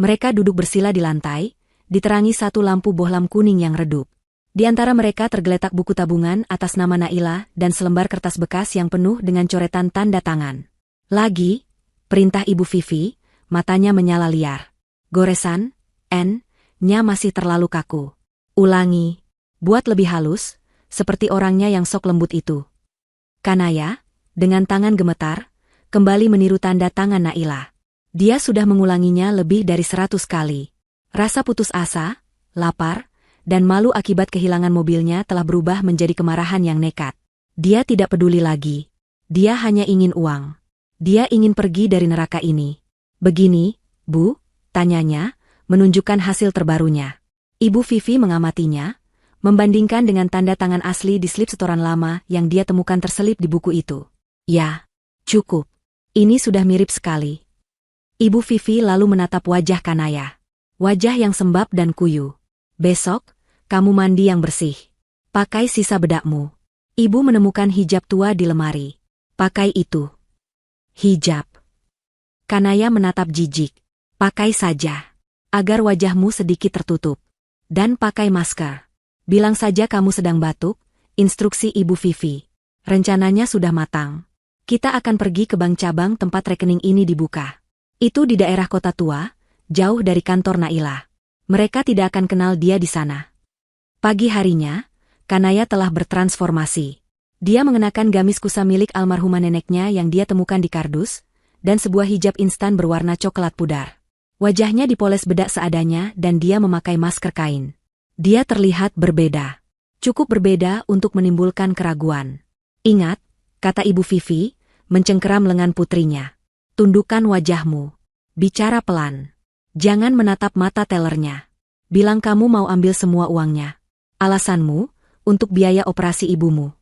Mereka duduk bersila di lantai, diterangi satu lampu bohlam kuning yang redup. Di antara mereka tergeletak buku tabungan atas nama Nailah dan selembar kertas bekas yang penuh dengan coretan tanda tangan. Lagi, perintah Ibu Vivi, matanya menyala liar. Goresan, N-nya masih terlalu kaku. Ulangi, buat lebih halus, seperti orangnya yang sok lembut itu. Kanaya, dengan tangan gemetar, kembali meniru tanda tangan Nailah. Dia sudah mengulanginya lebih dari 100 kali. Rasa putus asa, lapar, dan malu akibat kehilangan mobilnya telah berubah menjadi kemarahan yang nekat. Dia tidak peduli lagi. Dia hanya ingin uang. Dia ingin pergi dari neraka ini. Begini, Bu, tanyanya, menunjukkan hasil terbarunya. Ibu Vivi mengamatinya, membandingkan dengan tanda tangan asli di slip setoran lama yang dia temukan terselip di buku itu. Ya, cukup. Ini sudah mirip sekali. Ibu Vivi lalu menatap wajah Kanaya. Wajah yang sembab dan kuyu. Besok, kamu mandi yang bersih. Pakai sisa bedakmu. Ibu menemukan hijab tua di lemari. Pakai itu. Hijab. Kanaya menatap jijik. Pakai saja. Agar wajahmu sedikit tertutup. Dan pakai masker. Bilang saja kamu sedang batuk, instruksi Ibu Vivi. Rencananya sudah matang. Kita akan pergi ke bank cabang tempat rekening ini dibuka. Itu di daerah kota tua, jauh dari kantor Nailah. Mereka tidak akan kenal dia di sana. Pagi harinya, Kanaya telah bertransformasi. Dia mengenakan gamis kusa milik almarhumah neneknya yang dia temukan di kardus, dan sebuah hijab instan berwarna coklat pudar. Wajahnya dipoles bedak seadanya dan dia memakai masker kain. Dia terlihat berbeda. Cukup berbeda untuk menimbulkan keraguan. Ingat, kata Ibu Vivi, mencengkeram lengan putrinya. Tundukkan wajahmu. Bicara pelan. Jangan menatap mata tellernya. Bilang kamu mau ambil semua uangnya. Alasanmu, untuk biaya operasi ibumu.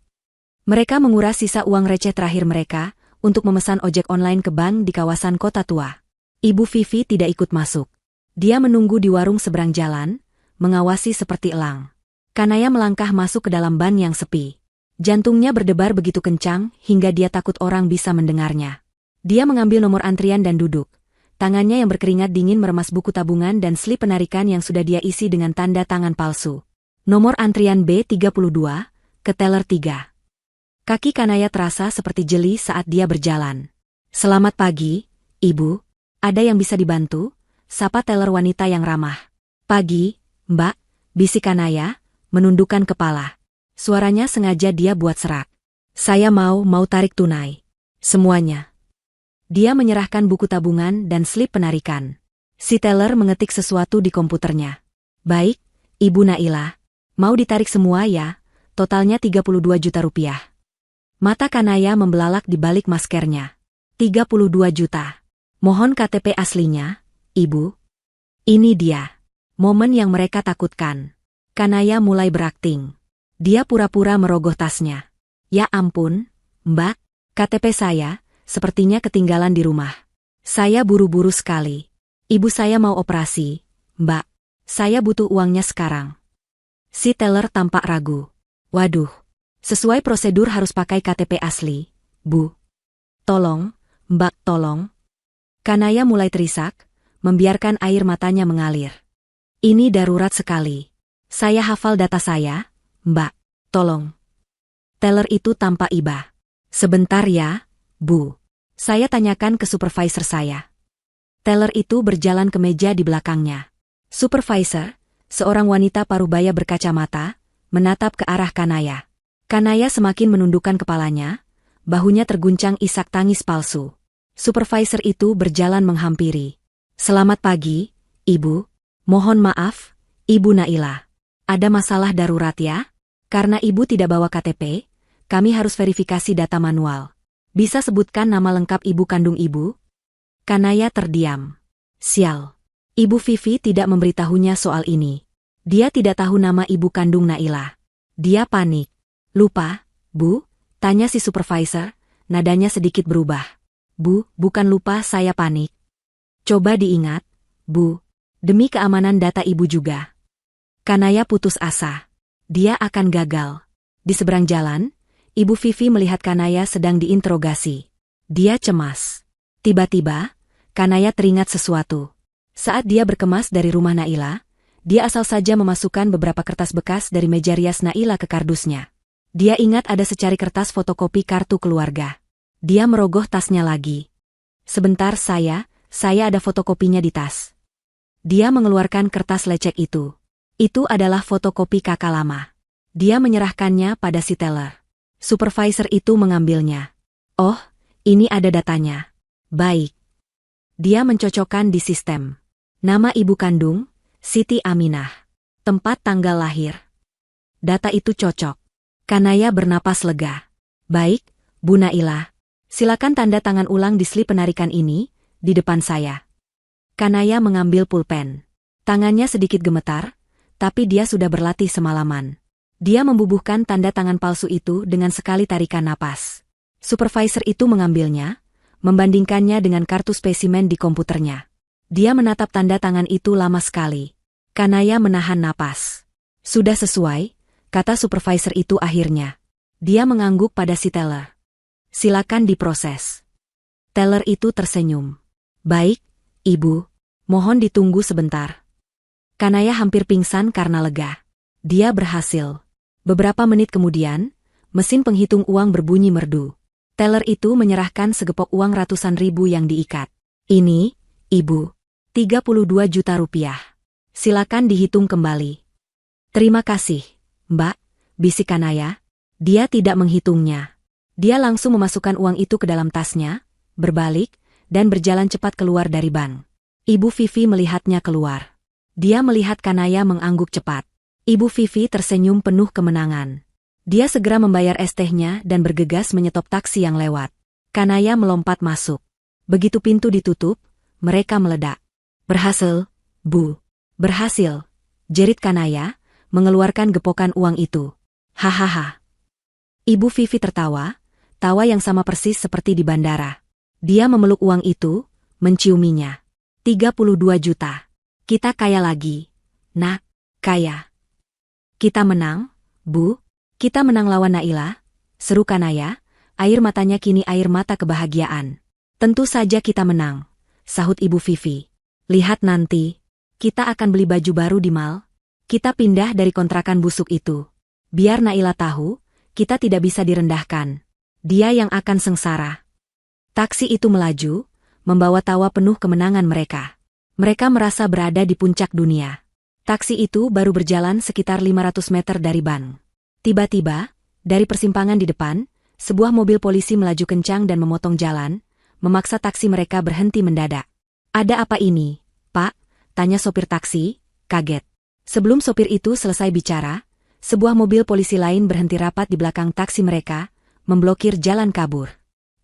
Mereka menguras sisa uang receh terakhir mereka, untuk memesan ojek online ke bank di kawasan kota tua. Ibu Vivi tidak ikut masuk. Dia menunggu di warung seberang jalan, mengawasi seperti elang. Kanaya melangkah masuk ke dalam ban yang sepi. Jantungnya berdebar begitu kencang hingga dia takut orang bisa mendengarnya. Dia mengambil nomor antrian dan duduk. Tangannya yang berkeringat dingin meremas buku tabungan dan slip penarikan yang sudah dia isi dengan tanda tangan palsu. Nomor antrian B32, ke teller 3. Kaki Kanaya terasa seperti jeli saat dia berjalan. Selamat pagi, Ibu. Ada yang bisa dibantu? Sapa teller wanita yang ramah. Pagi, Mbak, bisik Kanaya, menundukkan kepala. Suaranya sengaja dia buat serak. Saya mau tarik tunai. Semuanya. Dia menyerahkan buku tabungan dan slip penarikan. Si teller mengetik sesuatu di komputernya. Baik, Ibu Naila. Mau ditarik semua ya, totalnya 32 juta rupiah. Mata Kanaya membelalak di balik maskernya. 32 juta. Mohon KTP aslinya, Ibu. Ini dia. Momen yang mereka takutkan. Kanaya mulai berakting. Dia pura-pura merogoh tasnya. Ya ampun, Mbak, KTP saya, sepertinya ketinggalan di rumah. Saya buru-buru sekali. Ibu saya mau operasi, Mbak. Saya butuh uangnya sekarang. Si teller tampak ragu. Waduh, sesuai prosedur harus pakai KTP asli, Bu. Tolong, Mbak, tolong. Kanaya mulai terisak, membiarkan air matanya mengalir. Ini darurat sekali. Saya hafal data saya, Mbak. Tolong. Teller itu tampak iba. Sebentar ya, Bu. Saya tanyakan ke supervisor saya. Teller itu berjalan ke meja di belakangnya. Supervisor, seorang wanita parubaya berkacamata, menatap ke arah Kanaya. Kanaya semakin menundukkan kepalanya, bahunya terguncang isak tangis palsu. Supervisor itu berjalan menghampiri. Selamat pagi, Ibu. Mohon maaf, Ibu Naila. Ada masalah darurat ya? Karena Ibu tidak bawa KTP, kami harus verifikasi data manual. Bisa sebutkan nama lengkap ibu kandung Ibu? Kanaya terdiam. Sial. Ibu Vivi tidak memberitahunya soal ini. Dia tidak tahu nama ibu kandung Naila. Dia panik. Lupa, Bu? Tanya si supervisor, nadanya sedikit berubah. Bu, bukan lupa, saya panik. Coba diingat, Bu. Demi keamanan data Ibu juga. Kanaya putus asa. Dia akan gagal. Di seberang jalan, Ibu Vivi melihat Kanaya sedang diinterogasi. Dia cemas. Tiba-tiba, Kanaya teringat sesuatu. Saat dia berkemas dari rumah Naila, dia asal saja memasukkan beberapa kertas bekas dari meja rias Naila ke kardusnya. Dia ingat ada secari kertas fotokopi kartu keluarga. Dia merogoh tasnya lagi. Sebentar saya ada fotokopinya di tas. Dia mengeluarkan kertas lecek itu. Itu adalah fotokopi kakak lama. Dia menyerahkannya pada si teller. Supervisor itu mengambilnya. Oh, ini ada datanya. Baik. Dia mencocokkan di sistem. Nama ibu kandung, Siti Aminah. Tempat tanggal lahir. Data itu cocok. Kanaya bernapas lega. Baik, Bu Naila. Silakan tanda tangan ulang di slip penarikan ini, di depan saya. Kanaya mengambil pulpen. Tangannya sedikit gemetar, tapi dia sudah berlatih semalaman. Dia membubuhkan tanda tangan palsu itu dengan sekali tarikan napas. Supervisor itu mengambilnya, membandingkannya dengan kartu spesimen di komputernya. Dia menatap tanda tangan itu lama sekali. Kanaya menahan napas. Sudah sesuai, kata supervisor itu akhirnya. Dia mengangguk pada si teller. Silakan diproses. Teller itu tersenyum. Baik, Ibu. Mohon ditunggu sebentar. Kanaya hampir pingsan karena lega. Dia berhasil. Beberapa menit kemudian, mesin penghitung uang berbunyi merdu. Teller itu menyerahkan segepok uang ratusan ribu yang diikat. Ini, Ibu. 32 juta rupiah. Silakan dihitung kembali. Terima kasih, Mbak, bisik Kanaya. Dia tidak menghitungnya. Dia langsung memasukkan uang itu ke dalam tasnya, berbalik, dan berjalan cepat keluar dari bank. Ibu Vivi melihatnya keluar. Dia melihat Kanaya mengangguk cepat. Ibu Vivi tersenyum penuh kemenangan. Dia segera membayar es tehnya dan bergegas menyetop taksi yang lewat. Kanaya melompat masuk. Begitu pintu ditutup, mereka meledak. Berhasil, Bu. Berhasil. Jerit Kanaya, mengeluarkan gepokan uang itu. Hahaha. Ibu Vivi tertawa, tawa yang sama persis seperti di bandara. Dia memeluk uang itu, menciuminya. 32 juta. Kita kaya lagi. Nak, kaya. Kita menang, Bu. Kita menang lawan Naila, seru Kanaya, air matanya kini air mata kebahagiaan. Tentu saja kita menang, sahut Ibu Vivi. Lihat nanti, kita akan beli baju baru di mall. Kita pindah dari kontrakan busuk itu. Biar Naila tahu, kita tidak bisa direndahkan. Dia yang akan sengsara. Taksi itu melaju, membawa tawa penuh kemenangan mereka. Mereka merasa berada di puncak dunia. Taksi itu baru berjalan sekitar 500 meter dari bank. Tiba-tiba, dari persimpangan di depan, sebuah mobil polisi melaju kencang dan memotong jalan, memaksa taksi mereka berhenti mendadak. "Ada apa ini, Pak?" tanya sopir taksi, kaget. Sebelum sopir itu selesai bicara, sebuah mobil polisi lain berhenti rapat di belakang taksi mereka, memblokir jalan kabur.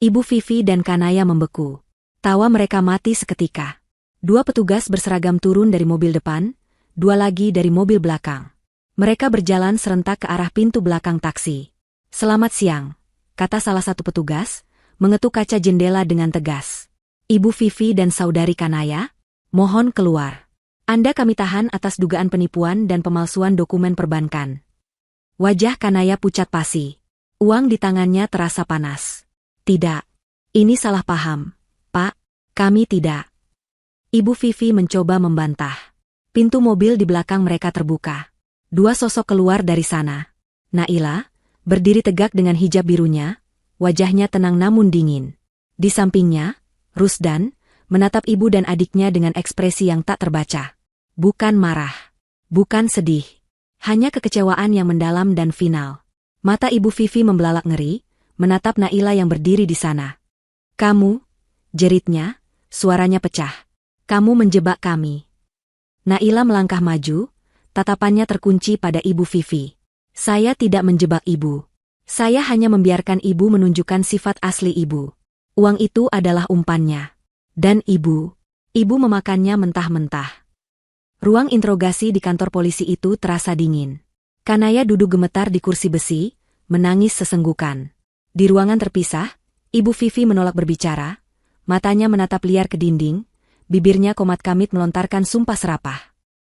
Ibu Vivi dan Kanaya membeku. Tawa mereka mati seketika. Dua petugas berseragam turun dari mobil depan, dua lagi dari mobil belakang. Mereka berjalan serentak ke arah pintu belakang taksi. "Selamat siang," kata salah satu petugas, mengetuk kaca jendela dengan tegas. "Ibu Vivi dan Saudari Kanaya, mohon keluar. Anda kami tahan atas dugaan penipuan dan pemalsuan dokumen perbankan." Wajah Kanaya pucat pasi. Uang di tangannya terasa panas. "Tidak. Ini salah paham, Pak. Kami tidak." Ibu Vivi mencoba membantah. Pintu mobil di belakang mereka terbuka. Dua sosok keluar dari sana. Naila, berdiri tegak dengan hijab birunya, wajahnya tenang namun dingin. Di sampingnya, Rusdan, menatap ibu dan adiknya dengan ekspresi yang tak terbaca. Bukan marah. Bukan sedih. Hanya kekecewaan yang mendalam dan final. Mata ibu Vivi membelalak ngeri, menatap Naila yang berdiri di sana. "Kamu," jeritnya, suaranya pecah. "Kamu menjebak kami." Naila melangkah maju, tatapannya terkunci pada ibu Vivi. "Saya tidak menjebak ibu. Saya hanya membiarkan ibu menunjukkan sifat asli ibu. Uang itu adalah umpannya. Dan ibu memakannya mentah-mentah." Ruang interogasi di kantor polisi itu terasa dingin. Kanaya duduk gemetar di kursi besi, menangis sesenggukan. Di ruangan terpisah, ibu Vivi menolak berbicara, matanya menatap liar ke dinding, bibirnya komat-kamit melontarkan sumpah serapah.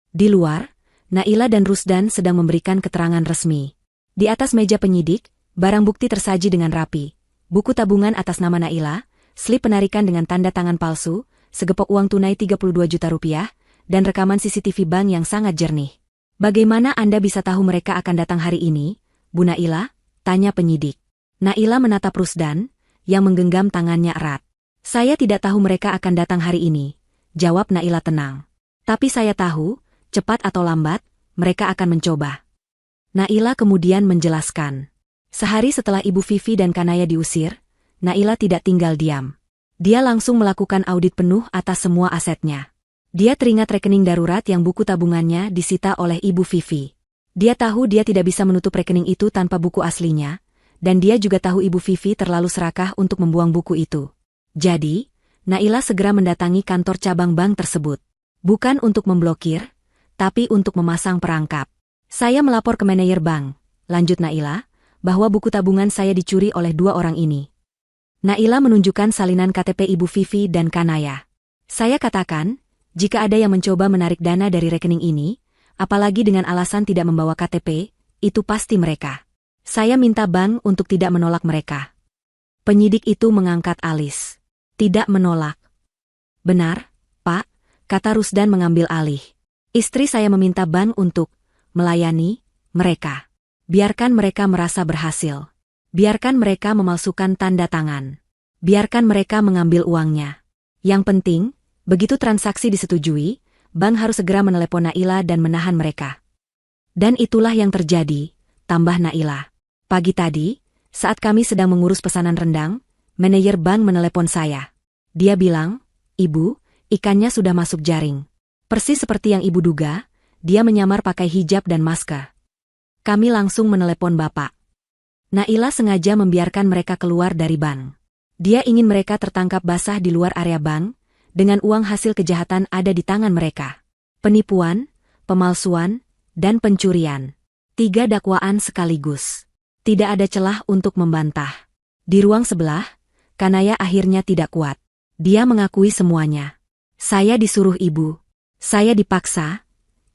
Di luar, Naila dan Rusdan sedang memberikan keterangan resmi. Di atas meja penyidik, barang bukti tersaji dengan rapi. Buku tabungan atas nama Naila, slip penarikan dengan tanda tangan palsu, segepok uang tunai 32 juta rupiah, dan rekaman CCTV bank yang sangat jernih. "Bagaimana Anda bisa tahu mereka akan datang hari ini, Bu Naila?" tanya penyidik. Naila menatap Rusdan, yang menggenggam tangannya erat. "Saya tidak tahu mereka akan datang hari ini," jawab Naila tenang. "Tapi saya tahu, cepat atau lambat, mereka akan mencoba." Naila kemudian menjelaskan. Sehari setelah Ibu Vivi dan Kanaya diusir, Naila tidak tinggal diam. Dia langsung melakukan audit penuh atas semua asetnya. Dia teringat rekening darurat yang buku tabungannya disita oleh Ibu Vivi. Dia tahu dia tidak bisa menutup rekening itu tanpa buku aslinya, dan dia juga tahu Ibu Vivi terlalu serakah untuk membuang buku itu. Jadi, Naila segera mendatangi kantor cabang bank tersebut. Bukan untuk memblokir, tapi untuk memasang perangkap. "Saya melapor ke manajer bank," lanjut Naila, "bahwa buku tabungan saya dicuri oleh dua orang ini." Naila menunjukkan salinan KTP Ibu Vivi dan Kanaya. "Saya katakan, jika ada yang mencoba menarik dana dari rekening ini, apalagi dengan alasan tidak membawa KTP, itu pasti mereka. Saya minta bank untuk tidak menolak mereka." Penyidik itu mengangkat alis. "Tidak menolak." "Benar, Pak," kata Rusdan mengambil alih. "Istri saya meminta bank untuk melayani mereka. Biarkan mereka merasa berhasil. Biarkan mereka memalsukan tanda tangan. Biarkan mereka mengambil uangnya. Yang penting, begitu transaksi disetujui, bank harus segera menelepon Naila dan menahan mereka." "Dan itulah yang terjadi," tambah Naila. "Pagi tadi, saat kami sedang mengurus pesanan rendang, manajer bank menelepon saya. Dia bilang, 'Ibu, ikannya sudah masuk jaring.' Persis seperti yang Ibu duga, dia menyamar pakai hijab dan masker. Kami langsung menelepon Bapak." Naila sengaja membiarkan mereka keluar dari bank. Dia ingin mereka tertangkap basah di luar area bank, dengan uang hasil kejahatan ada di tangan mereka. Penipuan, pemalsuan, dan pencurian. 3 dakwaan sekaligus. Tidak ada celah untuk membantah. Di ruang sebelah, Kanaya akhirnya tidak kuat. Dia mengakui semuanya. "Saya disuruh Ibu. Saya dipaksa,"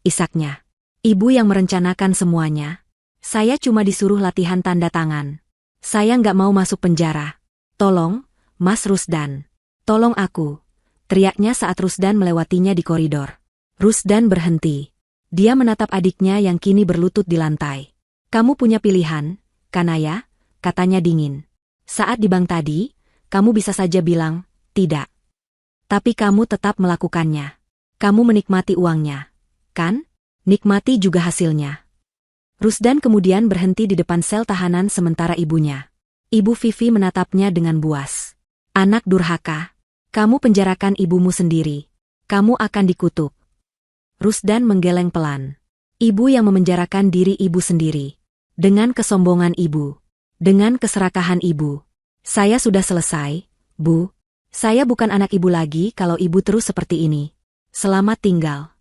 isaknya. "Ibu yang merencanakan semuanya. Saya cuma disuruh latihan tanda tangan. Saya nggak mau masuk penjara. Tolong, Mas Rusdan. Tolong aku," teriaknya saat Rusdan melewatinya di koridor. Rusdan berhenti. Dia menatap adiknya yang kini berlutut di lantai. "Kamu punya pilihan, Kanaya, katanya dingin. Saat di bank tadi, kamu bisa saja bilang, tidak. Tapi kamu tetap melakukannya. Kamu menikmati uangnya, kan? Nikmati juga hasilnya. Rusdan kemudian berhenti di depan sel tahanan sementara ibunya. Ibu Vivi menatapnya dengan buas. Anak durhaka. Kamu penjarakan ibumu sendiri. Kamu akan dikutuk. Rusdan menggeleng pelan. Ibu yang memenjarakan diri ibu sendiri. Dengan kesombongan ibu. Dengan keserakahan ibu. Saya sudah selesai, Bu. Saya bukan anak ibu lagi kalau ibu terus seperti ini. Selamat tinggal.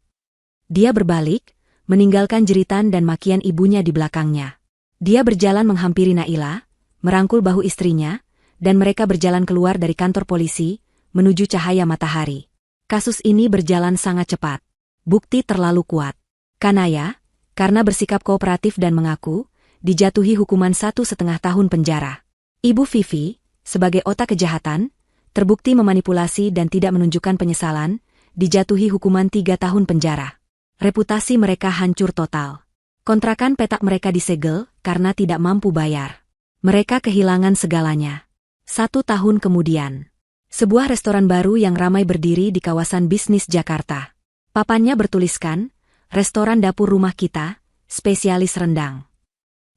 Dia berbalik, meninggalkan jeritan dan makian ibunya di belakangnya. Dia berjalan menghampiri Naila, merangkul bahu istrinya, dan mereka berjalan keluar dari kantor polisi, menuju cahaya matahari. Kasus ini berjalan sangat cepat. Bukti terlalu kuat. Kanaya, karena bersikap kooperatif dan mengaku, dijatuhi hukuman 1,5 tahun penjara. Ibu Vivi, sebagai otak kejahatan, terbukti memanipulasi dan tidak menunjukkan penyesalan, dijatuhi hukuman 3 tahun penjara. Reputasi mereka hancur total. Kontrakan petak mereka disegel karena tidak mampu bayar. Mereka kehilangan segalanya. 1 tahun kemudian, sebuah restoran baru yang ramai berdiri di kawasan bisnis Jakarta. Papannya bertuliskan, restoran dapur rumah kita, spesialis rendang.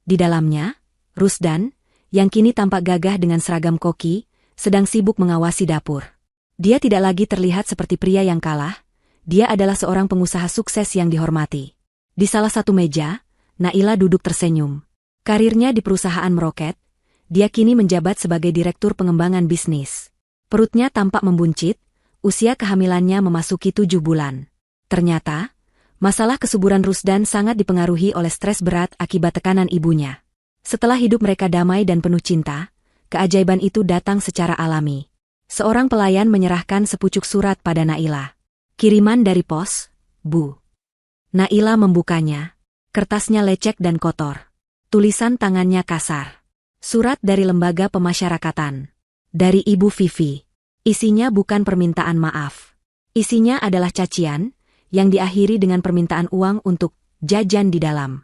Di dalamnya, Rusdan, yang kini tampak gagah dengan seragam koki, sedang sibuk mengawasi dapur. Dia tidak lagi terlihat seperti pria yang kalah, dia adalah seorang pengusaha sukses yang dihormati. Di salah satu meja, Naila duduk tersenyum. Karirnya di perusahaan meroket, dia kini menjabat sebagai direktur pengembangan bisnis. Perutnya tampak membuncit, usia kehamilannya memasuki 7 bulan. Ternyata, masalah kesuburan Rusdan sangat dipengaruhi oleh stres berat akibat tekanan ibunya. Setelah hidup mereka damai dan penuh cinta, keajaiban itu datang secara alami. Seorang pelayan menyerahkan sepucuk surat pada Naila. Kiriman dari pos, Bu. Naila membukanya. Kertasnya lecek dan kotor. Tulisan tangannya kasar. Surat dari lembaga pemasyarakatan. Dari Ibu Vivi. Isinya bukan permintaan maaf. Isinya adalah cacian, yang diakhiri dengan permintaan uang untuk jajan di dalam.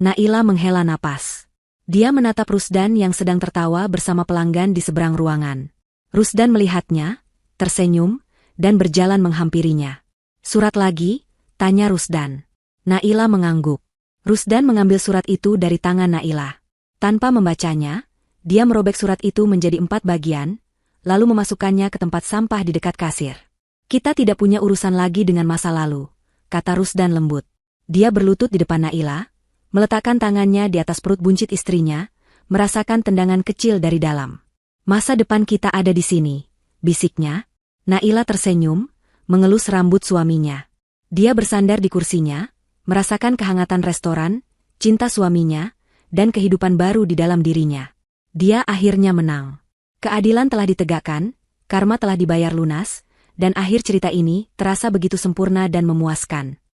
Naila menghela napas. Dia menatap Rusdan yang sedang tertawa bersama pelanggan di seberang ruangan. Rusdan melihatnya, tersenyum, dan berjalan menghampirinya. Surat lagi? Tanya Rusdan. Naila mengangguk. Rusdan mengambil surat itu dari tangan Naila. Tanpa membacanya, dia merobek surat itu menjadi 4 bagian, lalu memasukkannya ke tempat sampah di dekat kasir. Kita tidak punya urusan lagi dengan masa lalu, kata Rusdan lembut. Dia berlutut di depan Naila, meletakkan tangannya di atas perut buncit istrinya, merasakan tendangan kecil dari dalam. Masa depan kita ada di sini, bisiknya. Naila tersenyum, mengelus rambut suaminya. Dia bersandar di kursinya, merasakan kehangatan restoran, cinta suaminya, dan kehidupan baru di dalam dirinya. Dia akhirnya menang. Keadilan telah ditegakkan, karma telah dibayar lunas, dan akhir cerita ini terasa begitu sempurna dan memuaskan.